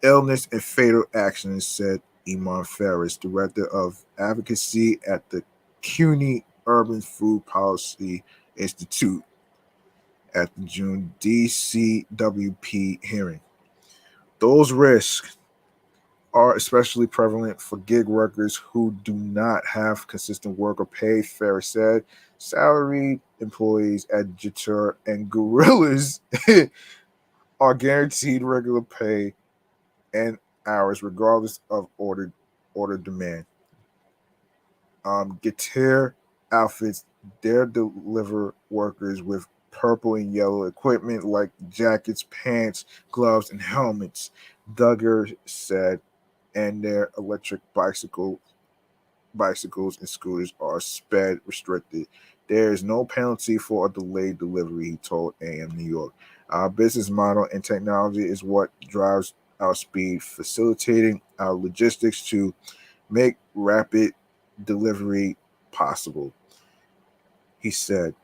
illness, and fatal accidents, said Iman Ferris, director of advocacy at the CUNY Urban Food Policy Institute at the June DCWP hearing. Those risks are especially prevalent for gig workers who do not have consistent work or pay, Ferris said. Salaried employees at Jeter and Gorillas are guaranteed regular pay and hours regardless of order demand. Guitar outfits their deliver workers with purple and yellow equipment like jackets, pants, gloves, and helmets, Duggar said, and their electric bicycles and scooters are sped restricted. There is no penalty for a delayed delivery, he told AM New York. Our business model and technology is what drives our speed, facilitating our logistics to make rapid delivery possible. He said,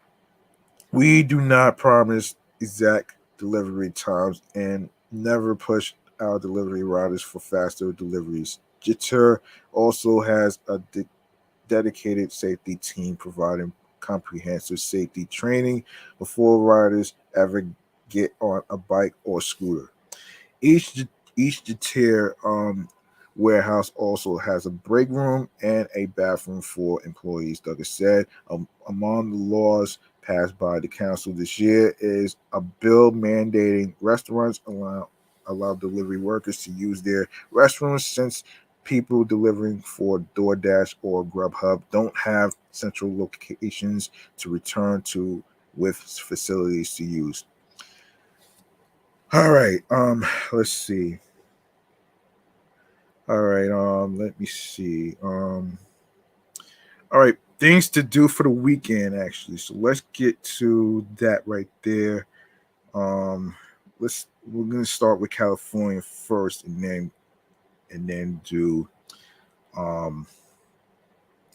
we do not promise exact delivery times and never push our delivery riders for faster deliveries. Jitter also has a dedicated safety team providing comprehensive safety training before riders ever get on a bike or scooter. Each each Jeter warehouse also has a break room and a bathroom for employees, Douglas said. Among the laws passed by the council this year is a bill mandating restaurants allow delivery workers to use their restrooms since people delivering for DoorDash or Grubhub don't have central locations to return to with facilities to use. All right, let's see. All right, let me see. All right, things to do for the weekend actually. So let's get to that right there. We're gonna start with California first, and then do we're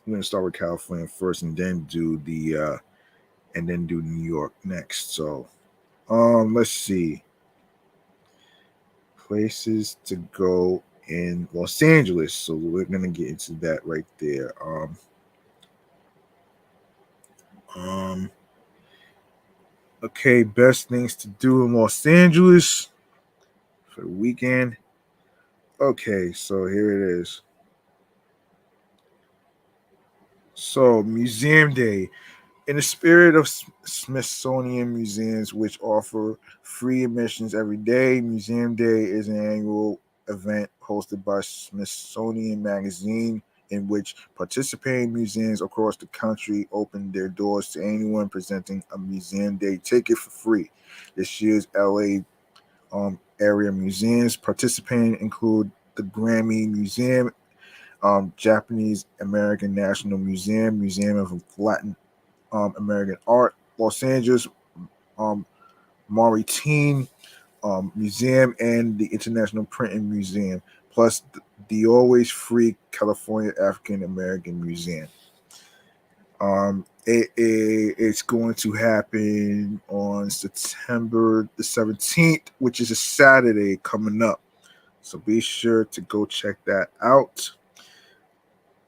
gonna start with California first, and then do New York next. So let's see places to go in Los Angeles. So we're gonna get into that right there. Okay, best things to do in Los Angeles for the weekend. Okay, so here it is. So, Museum Day. In the spirit of Smithsonian museums, which offer free admissions every day, Museum Day is an annual event hosted by Smithsonian Magazine in which participating museums across the country open their doors to anyone presenting a Museum Day ticket for free. This year's LA area museums participating include the Grammy Museum, Japanese American National Museum, Museum of Latin American Art, Los Angeles Maritime Museum, and the International Printing Museum, plus the always free California African American Museum. It's going to happen on September the 17th, which is a Saturday coming up. So be sure to go check that out.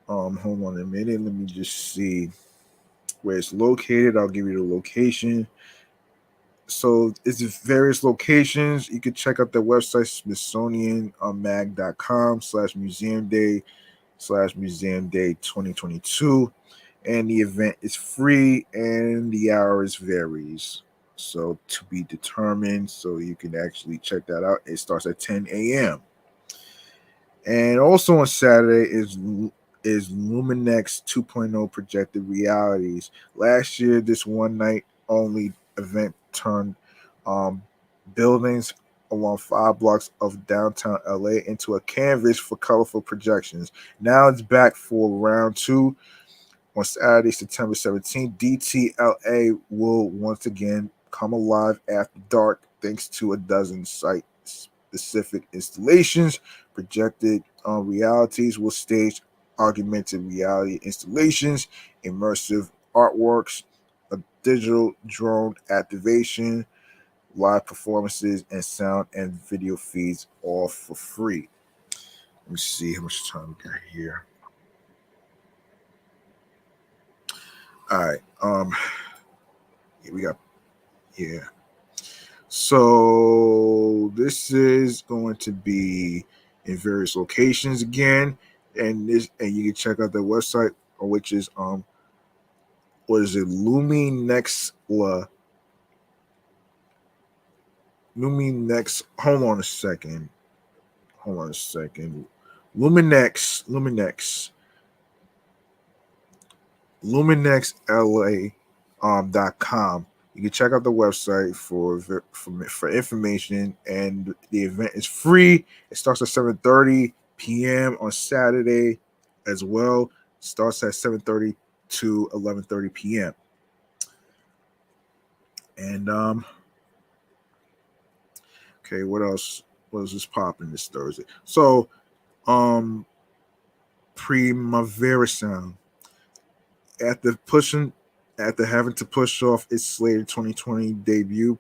Hold on a minute. Let me just see where it's located. I'll give you the location. So it's various locations. You can check out their website, smithsonianmag.com/museum day/museum day 2022. And the event is free and the hours varies. So to be determined, so you can actually check that out. It starts at 10 a.m. And also on Saturday is Luminex 2.0 projected realities. Last year, this one night only event turned um, buildings along 5 blocks of downtown LA into a canvas for colorful projections. Now it's back for round two on Saturday, September 17th. DTLA will once again come alive after dark thanks to a dozen site specific installations. Projected realities will stage augmented reality installations, immersive artworks, a digital drone activation, live performances, and sound and video feeds all for free. Let me see how much time we got here. All right. Yeah, we got yeah. So this is going to be in various locations again, and you can check out their website, which is what is it? Luminexla. Luminex. Hold on a second. LuminexLA.com. You can check out the website for information, and the event is free. It starts at 7:30 p.m. on Saturday as well. It starts at 7:30 to 11:30 p.m. And okay, what else? What is this popping this Thursday? So Primavera Sound after having to push off its slated 2020 debut.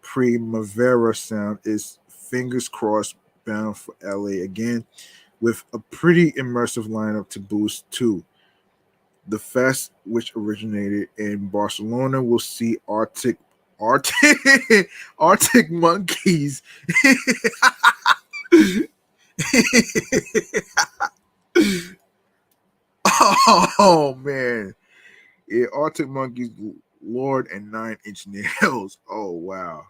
Primavera Sound is fingers crossed bound for LA again with a pretty immersive lineup to boost too. The fest, which originated in Barcelona, will see Arctic Arctic Monkeys. Oh man. Yeah, Arctic Monkeys, Lord, and 9 Inch Nails. Oh wow.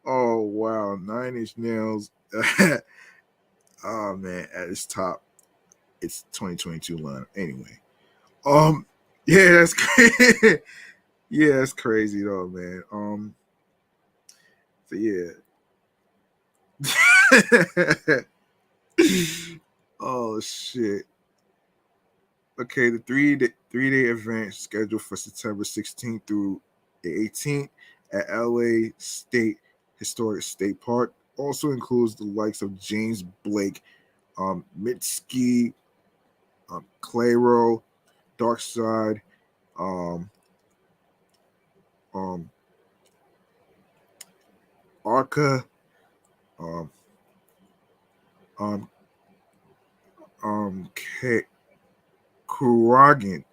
Oh wow. 9 Inch Nails. Oh man, at its top. It's 2022 line. Anyway. Yeah, that's crazy. Yeah, that's crazy though, man. So yeah. Oh shit. Okay, the three-day event scheduled for September 16th through the 18th at LA State Historic State Park also includes the likes of James Blake, Mitski, Clairo, Darkside, um, um, Arca, um, um, K- Kuragbin,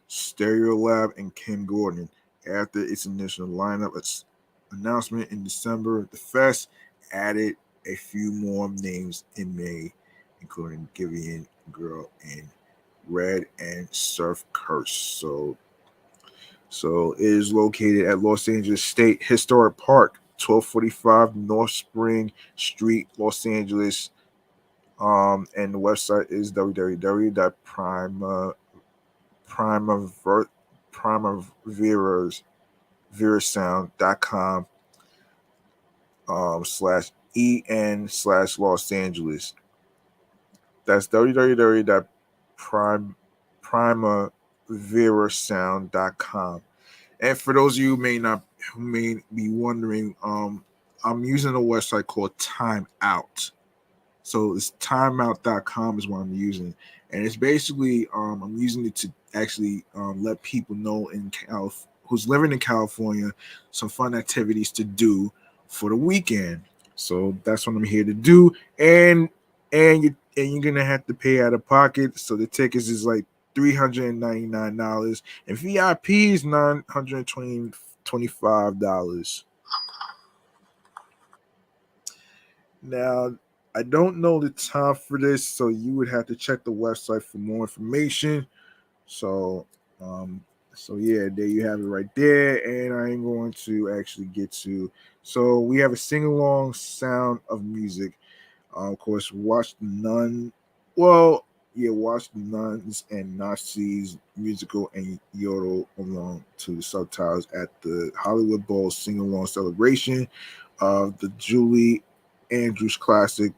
Stereolab, and Kim Gordon. After its initial lineup announcement in December, the fest added a few more names in May, including Givian Girl and Red and Surf Curse. So it is located at Los Angeles State Historic Park, 1245 North Spring Street, Los Angeles. And the website is www.primaverasound.com /en /Los Angeles. That's www.primaverasound.com. And for those of you who may be wondering, I'm using a website called Time Out. So it's timeout.com is what I'm using. And it's basically I'm using it to actually let people know who's living in California some fun activities to do for the weekend. So that's what I'm here to do. And you're gonna have to pay out of pocket. So the tickets is like $399, and VIP is $925. Now, I don't know the time for this, so you would have to check the website for more information. So So yeah, there you have it right there, and I ain't going to actually get to. So we have a sing along sound of music. Of course, watch the nun. Well, yeah, watch the nuns and Nazis musical and yodel along to the subtitles at the Hollywood Bowl sing along celebration of the Julie Andrews classic.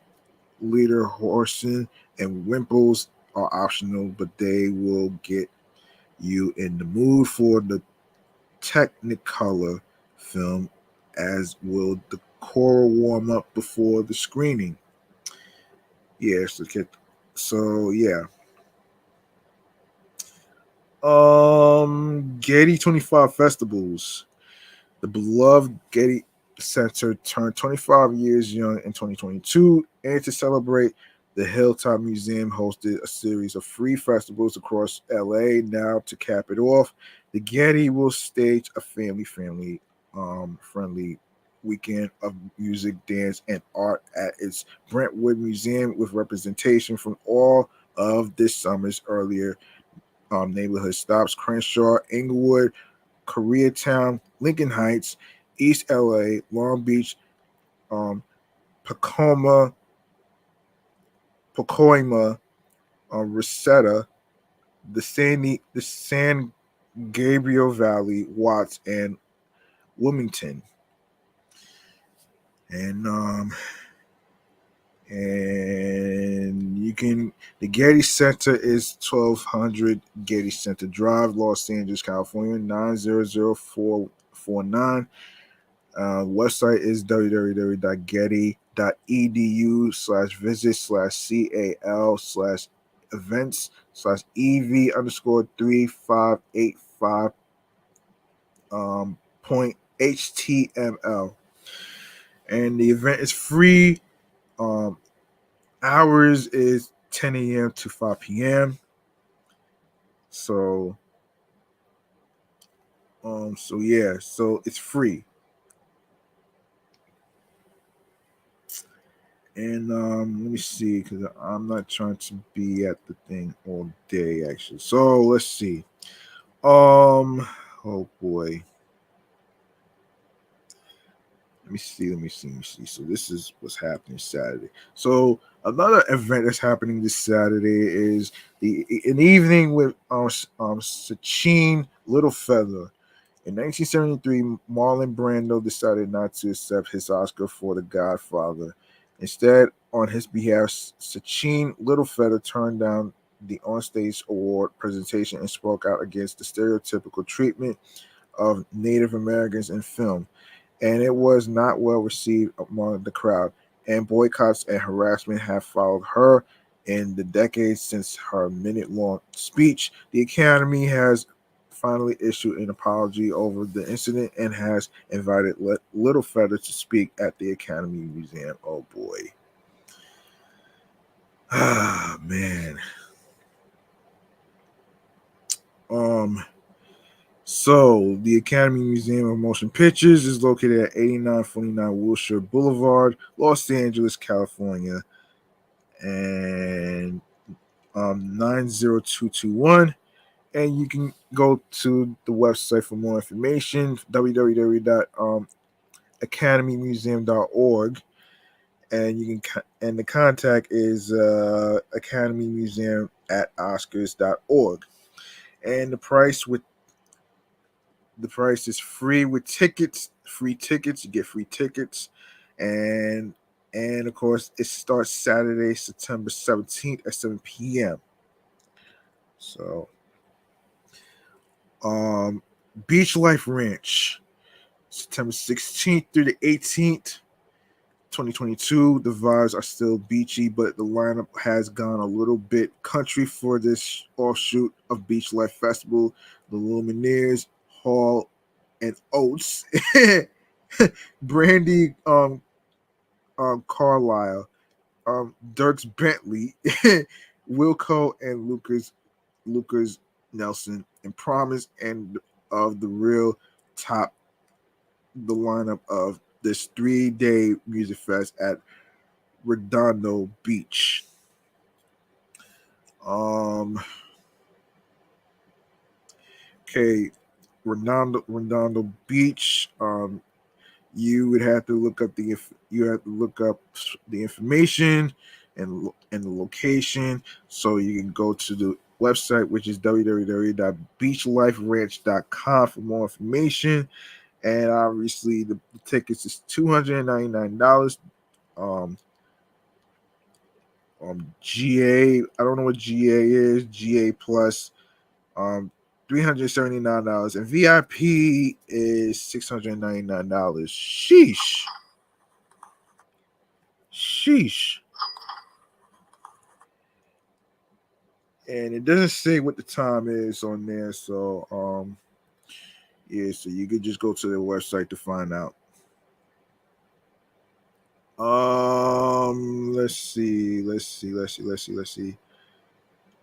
Leader Horson and Wimples are optional, but they will get you in the mood for the Technicolor film, as will the choral warm up before the screening. Yeah, so yeah. Getty 25 festivals. The beloved Getty Center turned 25 years young in 2022, and to celebrate, the Hilltop Museum hosted a series of free festivals across LA. Now, to cap it off, the Getty will stage a family friendly weekend of music, dance, and art at its Brentwood Museum with representation from all of this summer's earlier neighborhood stops: Crenshaw, Inglewood, Koreatown, Lincoln Heights, East LA, Long Beach, um, Pacoima, Pacoima, Reseda, the San Gabriel Valley, Watts, and Wilmington. And you can the Getty Center is 1200 Getty Center Drive, Los Angeles, California 900-449. Website is www.getty.edu/visit/events/EV_3585 point HTML. And the event is free. Um, Hours is 10 a.m. to 5 p.m. So yeah, so it's free. And let me see, because I'm not trying to be at the thing all day actually. So let's see. Oh boy. Let me see. So this is what's happening Saturday. So another event that's happening this Saturday is an evening with Sachin Littlefeather. In 1973, Marlon Brando decided not to accept his Oscar for The Godfather. Instead, on his behalf, Sachin Littlefeather turned down the onstage award presentation and spoke out against the stereotypical treatment of Native Americans in film, and it was not well received among the crowd. And boycotts and harassment have followed her in the decades since her minute-long speech. The Academy has finally issued an apology over the incident and has invited Littlefeather to speak at the Academy Museum. Oh boy. Ah man. So the Academy Museum of Motion Pictures is located at 8949 Wilshire Boulevard, Los Angeles, California, and 90221. And you can go to the website for more information, www.academymuseum.org. And and the contact is academymuseum@oscars.org. And the price is free with tickets. Free tickets. You get free tickets, and of course it starts Saturday, September 17th at 7 p.m. So, Beach Life Ranch, September 16th through the 18th. 2022. The vibes are still beachy, but the lineup has gone a little bit country for this offshoot of Beach Life Festival. The Lumineers, Hall and Oates, Brandy Carlisle, Dirks Bentley, Wilco and Lucas Nelson, and Promise, and of the real top the lineup of this 3-day music fest at Redondo Beach. Um Okay, Redondo Beach. You would have to look up the information and the location, so you can go to the website, which is www.beachliferanch.com for more information. And obviously, the tickets is $299. Um, GA, I don't know what GA is. GA plus, $379, and VIP is $699. Sheesh. And it doesn't say what the time is on there, so yeah, so you could just go to their website to find out. Let's see.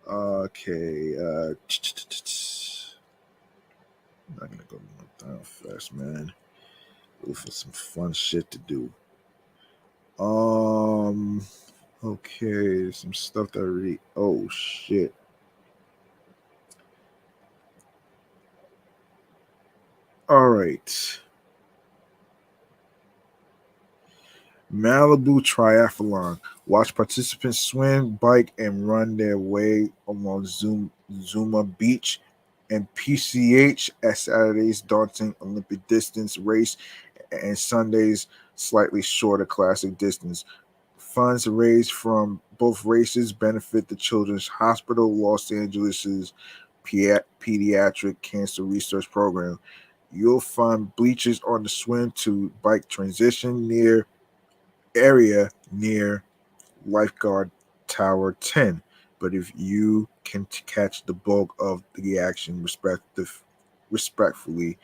Okay, I'm not gonna go down fast, man. Look for some fun shit to do. Okay, some stuff that I already. Oh shit. All right. Malibu Triathlon. Watch participants swim, bike, and run their way along Zuma Beach and PCH at Saturday's daunting Olympic distance race and Sunday's slightly shorter classic distance. Funds raised from both races benefit the Children's Hospital Los Angeles' Pediatric Cancer Research Program. You'll find bleachers on the swim to bike transition area near Lifeguard Tower 10. But if you can catch the bulk of the action respectfully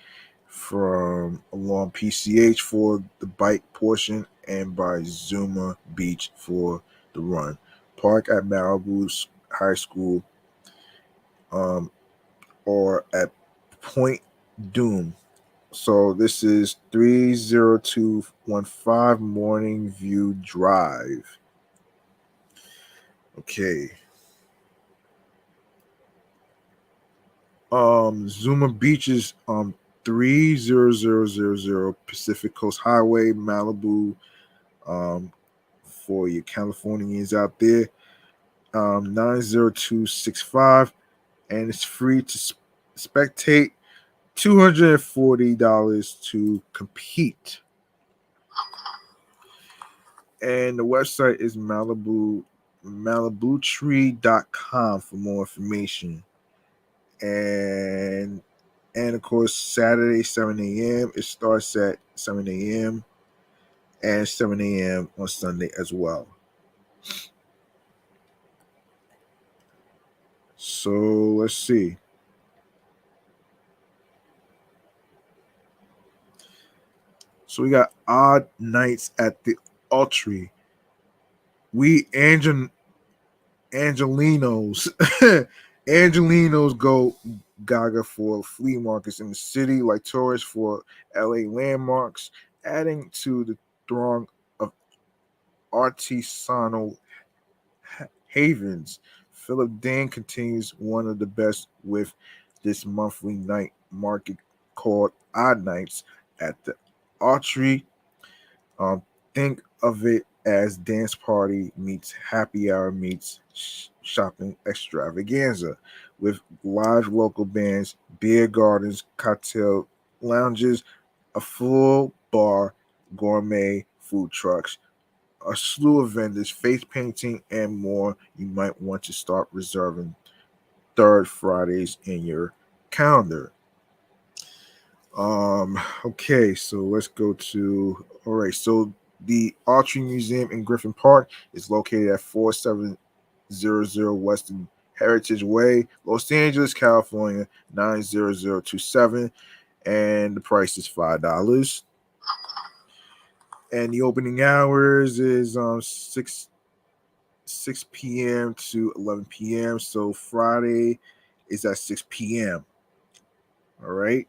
from along PCH for the bike portion and by Zuma Beach for the run. Park at Malibu's High School or at Point Doom. So this is 30215 Morning View Drive. Okay. Zuma Beach is 30000 Pacific Coast Highway, Malibu. For your Californians out there, 90265, and it's free to spectate. $240 to compete. And the website is malibutree.com for more information. And of course, Saturday 7 a.m. It starts at 7 a.m. and 7 a.m. on Sunday as well. So let's see. So we got odd nights at the Autry. We Angelinos Angelinos go gaga for flea markets in the city, like tourists for LA landmarks, adding to the throng of artisanal havens. Philip Dan continues one of the best with this monthly night market called Odd Nights at the Autry. Think of it as dance party meets happy hour meets shopping extravaganza with live local bands, beer gardens, cocktail lounges, a full bar, gourmet food trucks, a slew of vendors, face painting, and more. You might want to start reserving third Fridays in your calendar. Okay, so let's go to all right. So the Autry Museum in Griffin Park is located at 4700 Western Heritage Way, Los Angeles, California, 90027, and the price is $5. And the opening hours is 6 p.m. to 11 p.m. So Friday is at 6 p.m. All right.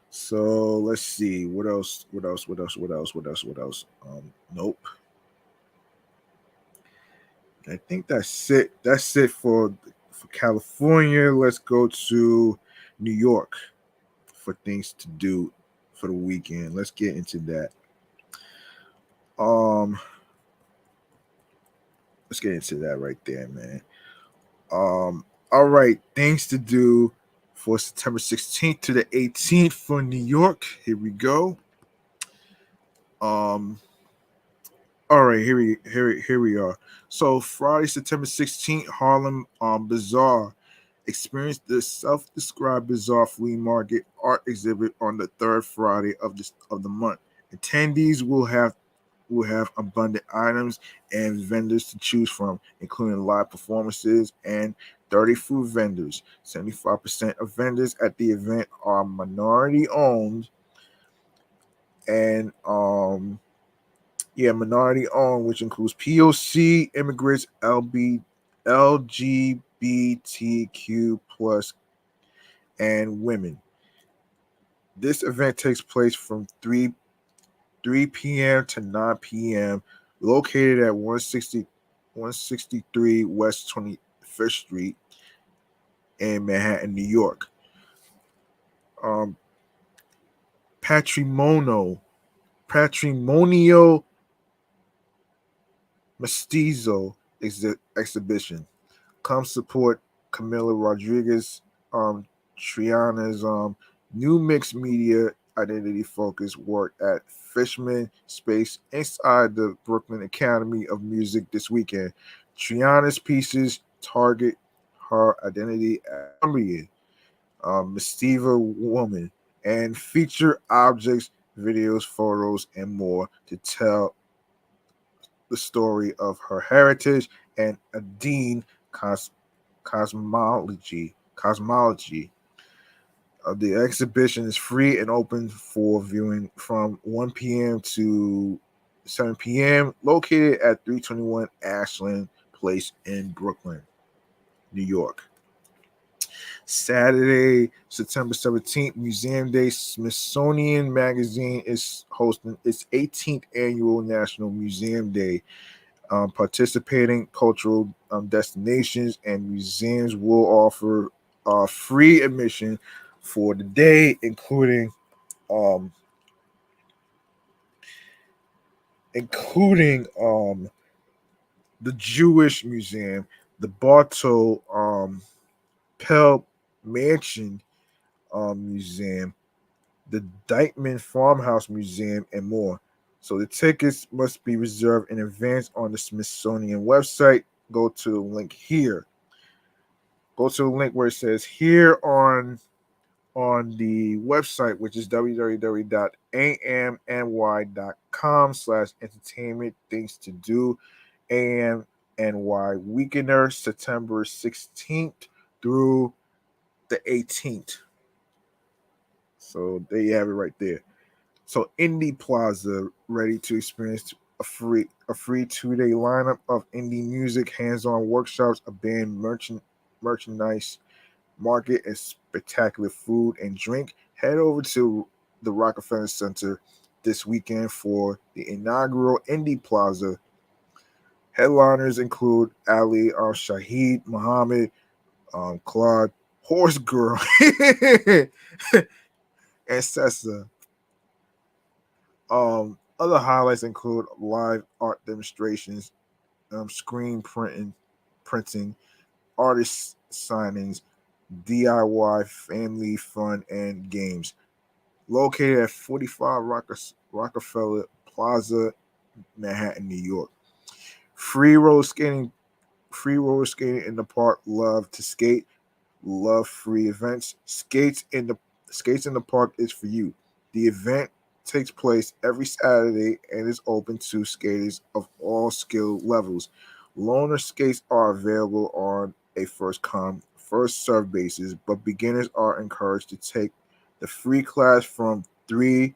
So let's see what else. Nope. I think that's it. That's it for California. Let's go to New York for things to do for the weekend. Let's get into that. Um, let's get into that right there, man. All right, things to do for September 16th to the 18th for New York. Here we go. Um, all right, here we are. So Friday, September 16th, Harlem Bazaar. Experience the self-described bizarre flea market art exhibit on the third Friday of the month. Attendees will have abundant items and vendors to choose from, including live performances and 30 food vendors. 75% of vendors at the event are minority owned and minority owned, which includes POC, immigrants, LGBTQ plus, and women. This event takes place from 3 p.m. to 9 p.m. located at 163 West 25th Street in Manhattan, New York. Patrimonio Mestizo exhibition. Come support Camila Rodriguez, Triana's new mixed media identity focused work at Fishman Space inside the Brooklyn Academy of Music this weekend. Triana's pieces target her identity as Colombian, Mistiva woman, and feature objects, videos, photos, and more to tell the story of her heritage and Adine cosmology. The exhibition is free and open for viewing from 1 p.m. to 7 p.m. located at 321 Ashland Place in Brooklyn, New York. Saturday, September 17th, Museum Day. Smithsonian Magazine is hosting its 18th annual National Museum Day. Participating cultural destinations and museums will offer free admission for the day, including the Jewish Museum, the Bartow Pell Mansion Museum, the Dykeman Farmhouse Museum, and more. So the tickets must be reserved in advance on the Smithsonian website. Go to the link here. Go to the link where it says here on the website, which is www.amny.com/entertainment things to do. AMNY Weekender, September 16th through the 18th. So there you have it right there. So Indie Plaza, ready to experience a free 2-day lineup of indie music, hands-on workshops, a band merchandise market, and spectacular food and drink. Head over to the Rockefeller Center this weekend for the inaugural Indie Plaza. Headliners include Ali Al-Shahid, Muhammad, Claude, Horse Girl, and Sessa. Other highlights include live art demonstrations, screen printing, artist signings, DIY family fun, and games. Located at 45 Rockefeller Plaza, Manhattan, New York. Free roller skating in the park. Love to skate. Love free events. Skates in the park is for you. The event takes place every Saturday and is open to skaters of all skill levels. Loaner skates are available on a first come, first served basis, but beginners are encouraged to take the free class from 3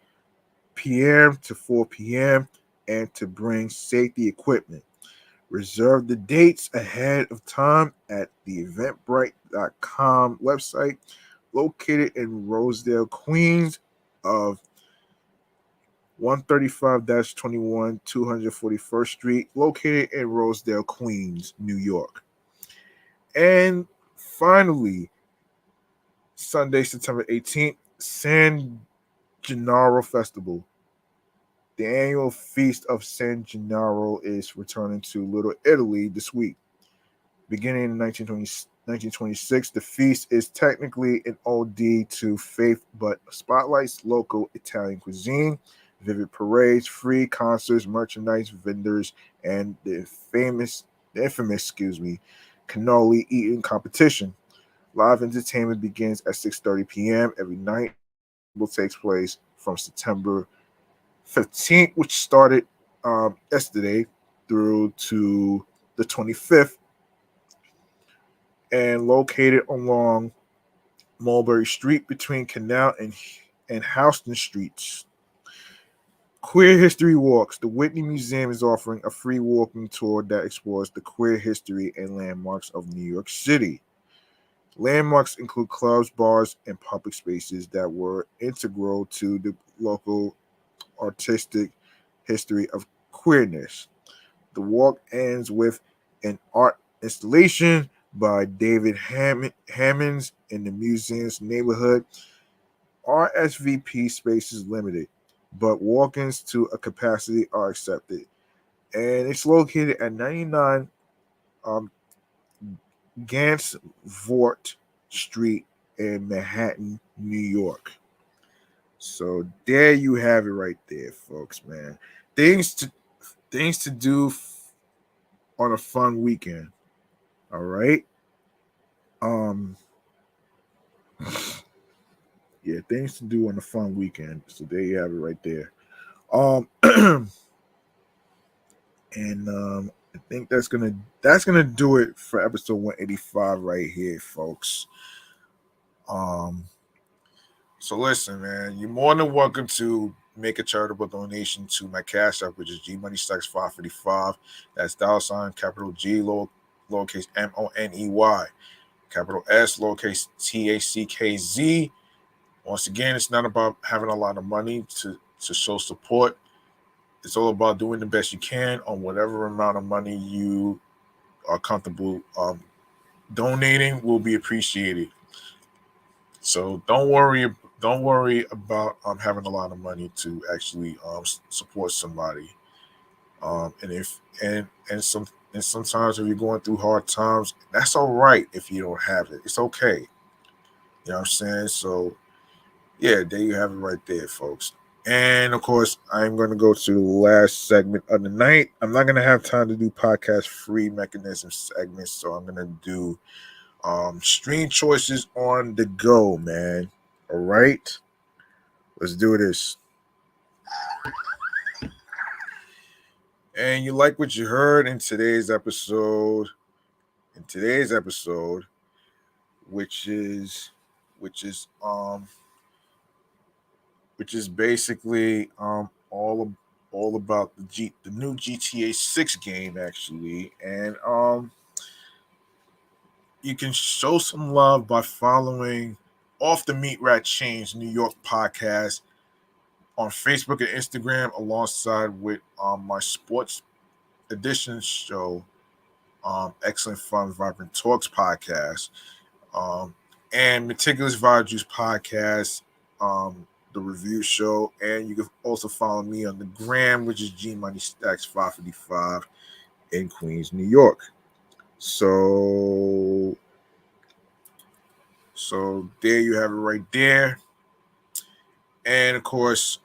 p.m. to 4 p.m. and to bring safety equipment. Reserve the dates ahead of time at the eventbrite.com website, located in Rosedale, Queens, of 135-21 241st Street, located in Rosedale, Queens, New York. And finally, Sunday, September 18th, San Gennaro Festival. The annual feast of San Gennaro is returning to Little Italy this week. Beginning in 1926, the feast is technically an ode to faith, but spotlights local Italian cuisine, vivid parades, free concerts, merchandise vendors, and the infamous, cannoli eating competition. Live entertainment begins at 6:30 p.m. every night. Will takes place from September 15th, which started yesterday, through to the 25th, and located along Mulberry Street between Canal and Houston Streets. Queer History Walks. The Whitney Museum is offering a free walking tour that explores the queer history and landmarks of New York City. Landmarks include clubs, bars, and public spaces that were integral to the local artistic history of queerness. The walk ends with an art installation by David Hammonds in the museum's neighborhood. RSVP space is limited, but walk-ins to a capacity are accepted. And it's located at 99 Gansevoort Street in Manhattan, New York. So there you have it right there, folks, man. Things to do on a fun weekend. All right. Yeah, things to do on a fun weekend. So there you have it right there. And I think that's gonna do it for episode 185 right here, folks. So listen, man, you're more than welcome to make a charitable donation to my Cashapp, which is GMoneyStacks555. That's $ capital G lowercase MONEY, capital S lowercase TACKZ. Once again, it's not about having a lot of money to show support. It's all about doing the best you can on whatever amount of money you are comfortable donating will be appreciated. So don't worry about having a lot of money to actually support somebody. And sometimes if you're going through hard times, that's all right if you don't have it. It's okay. You know what I'm saying? So yeah, there you have it right there, folks. And of course, I'm going to go to the last segment of the night. I'm not going to have time to do podcast free mechanism segments, so I'm going to do stream choices on the go, man. All right, let's do this. And you like what you heard in today's episode? Which is basically all about the new GTA 6 game, actually. And you can show some love by following Off the Meat Rat Chainz New York podcast on Facebook and Instagram, alongside with my sports edition show, Excellent Fun Vibrant Talks podcast, and Meticulous Vibe Juice podcast, the review show. And you can also follow me on the gram, which is GMoneyStacks555 in Queens, New York. So there you have it right there. And of course,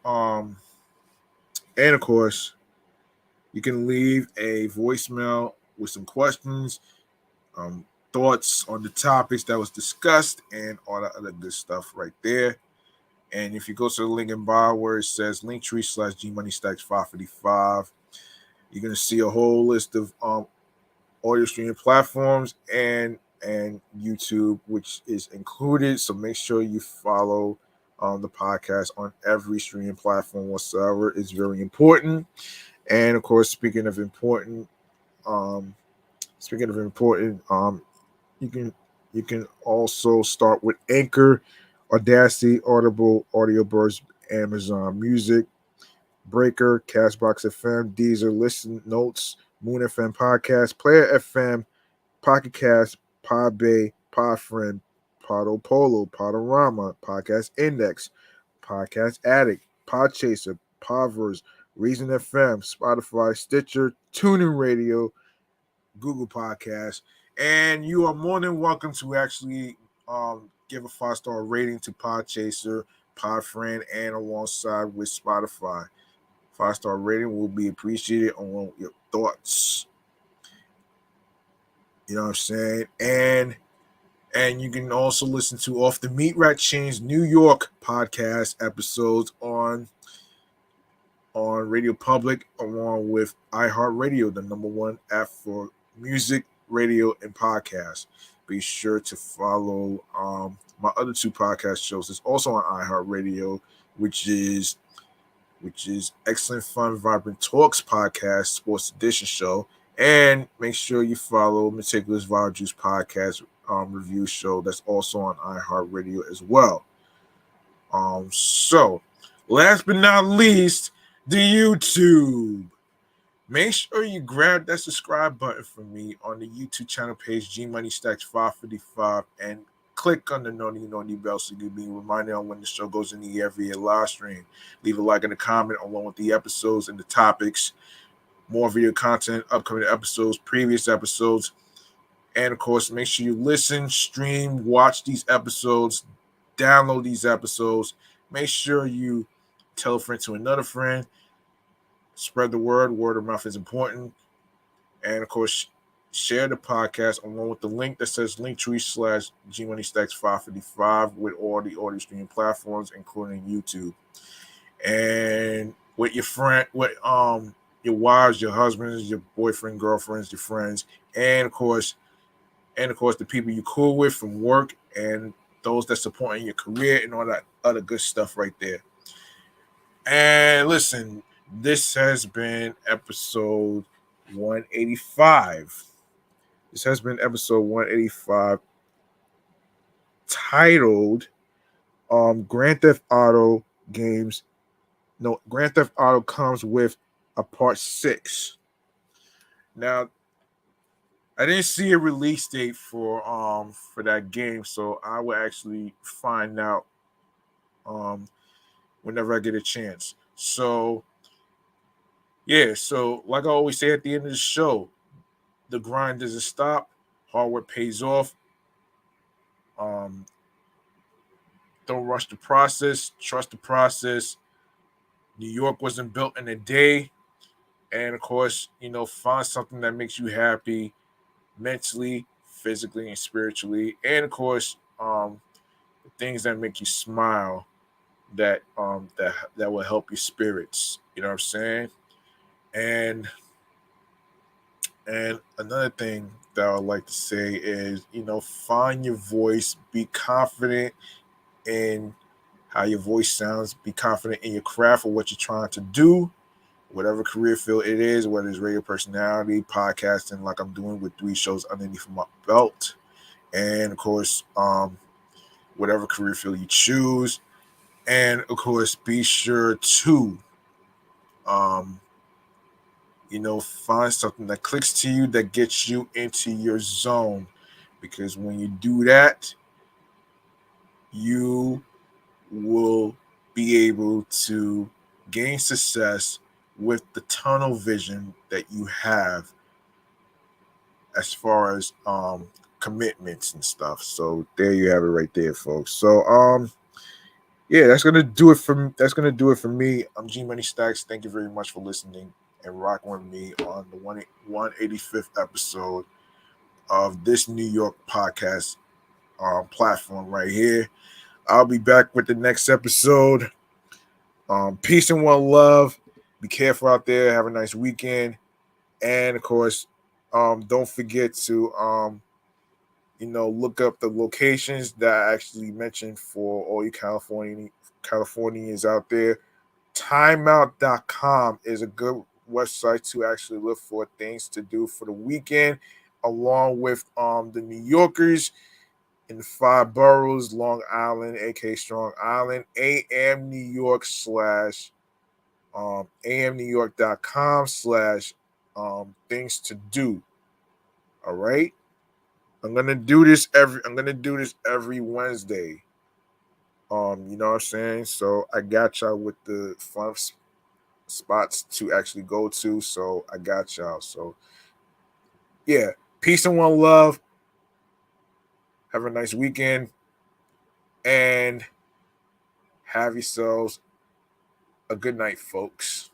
you can leave a voicemail with some questions, thoughts on the topics that was discussed, and all that other good stuff right there. And if you go to the link in bio where it says Linktree/GMoneyStacks555, you're gonna see a whole list of audio streaming platforms and YouTube, which is included. So make sure you follow the podcast on every streaming platform whatsoever. It's very important. And of course, speaking of important, you can also start with Anchor, Audacity, Audible, Audioburst, Amazon Music, Breaker, Castbox FM, Deezer, Listen Notes, Moon FM Podcast, Player FM, Pocket Cast, Podbay, Podfriend, Podo Polo, Podorama, Podcast Index, Podcast Addict, Podchaser, Podverse, Reason FM, Spotify, Stitcher, TuneIn Radio, Google Podcasts, and you are more than welcome to actually give a 5-star rating to Podchaser, Podfriend, and alongside with Spotify. 5-star rating will be appreciated along with your thoughts. You know what I'm saying? And you can also listen to Off the Meat Rat Chainz New York podcast episodes on Radio Public, along with iHeartRadio, the #1 app for music, radio, and podcasts. Be sure to follow my other 2 podcast shows. It's also on iHeartRadio, which is Excellent Fun Vibrant Talks podcast, Sports Edition show. And make sure you follow Meticulous Vibe Juice podcast review show. That's also on iHeartRadio as well. So last but not least, the YouTube. Make sure you grab that subscribe button for me on the YouTube channel page, G Money Stacks 555, and click on the naughty bell so you'll be reminded on when the show goes in the air via live stream. Leave a like and a comment along with the episodes and the topics, more video content, upcoming episodes, previous episodes, and of course, make sure you listen, stream, watch these episodes, download these episodes. Make sure you tell a friend to another friend. Spread the word. Word of mouth is important. And of course, share the podcast along with the link that says linktree/GMoneyStacks555 with all the audio streaming platforms, including YouTube. And with your friend, with your wives, your husbands, your boyfriend, girlfriends, your friends, and of course, the people you cool with from work and those that support in your career and all that other good stuff right there. And listen, this has been episode 185. This has been episode 185, titled Grand Theft Auto Games. No, Grand Theft Auto comes with a part 6. Now, I didn't see a release date for that game, so I will actually find out whenever I get a chance. So yeah, so like I always say at the end of the show, the grind doesn't stop. Hard work pays off. Don't rush the process. Trust the process. New York wasn't built in a day. And of course, find something that makes you happy mentally, physically, and spiritually. And of course, things that make you smile that will help your spirits. You know what I'm saying? And another thing that I would like to say is, find your voice, be confident in how your voice sounds, be confident in your craft or what you're trying to do, whatever career field it is, whether it's radio personality, podcasting, like I'm doing with 3 shows underneath my belt, and of course, whatever career field you choose. And of course, be sure to find something that clicks to you, that gets you into your zone. Because when you do that, you will be able to gain success with the tunnel vision that you have as far as commitments and stuff. So there you have it right there, folks. So yeah, that's gonna do it for me. I'm G Money Stacks. Thank you very much for listening and rocking with me on the 185th episode of this New York podcast platform right here. I'll be back with the next episode. Peace and one love. Be careful out there. Have a nice weekend. And of course, don't forget to look up the locations that I actually mentioned for all you Californians out there. Timeout.com is a good website to actually look for things to do for the weekend, along with the New Yorkers in the 5 boroughs, Long Island, aka Strong Island, AM New York / amnewyork.com / things to do. All right. I'm gonna do this every Wednesday. You know what I'm saying? So I got y'all with the fun spots to actually go to. So I got y'all. So yeah, peace and one love. Have a nice weekend and have yourselves a good night, folks.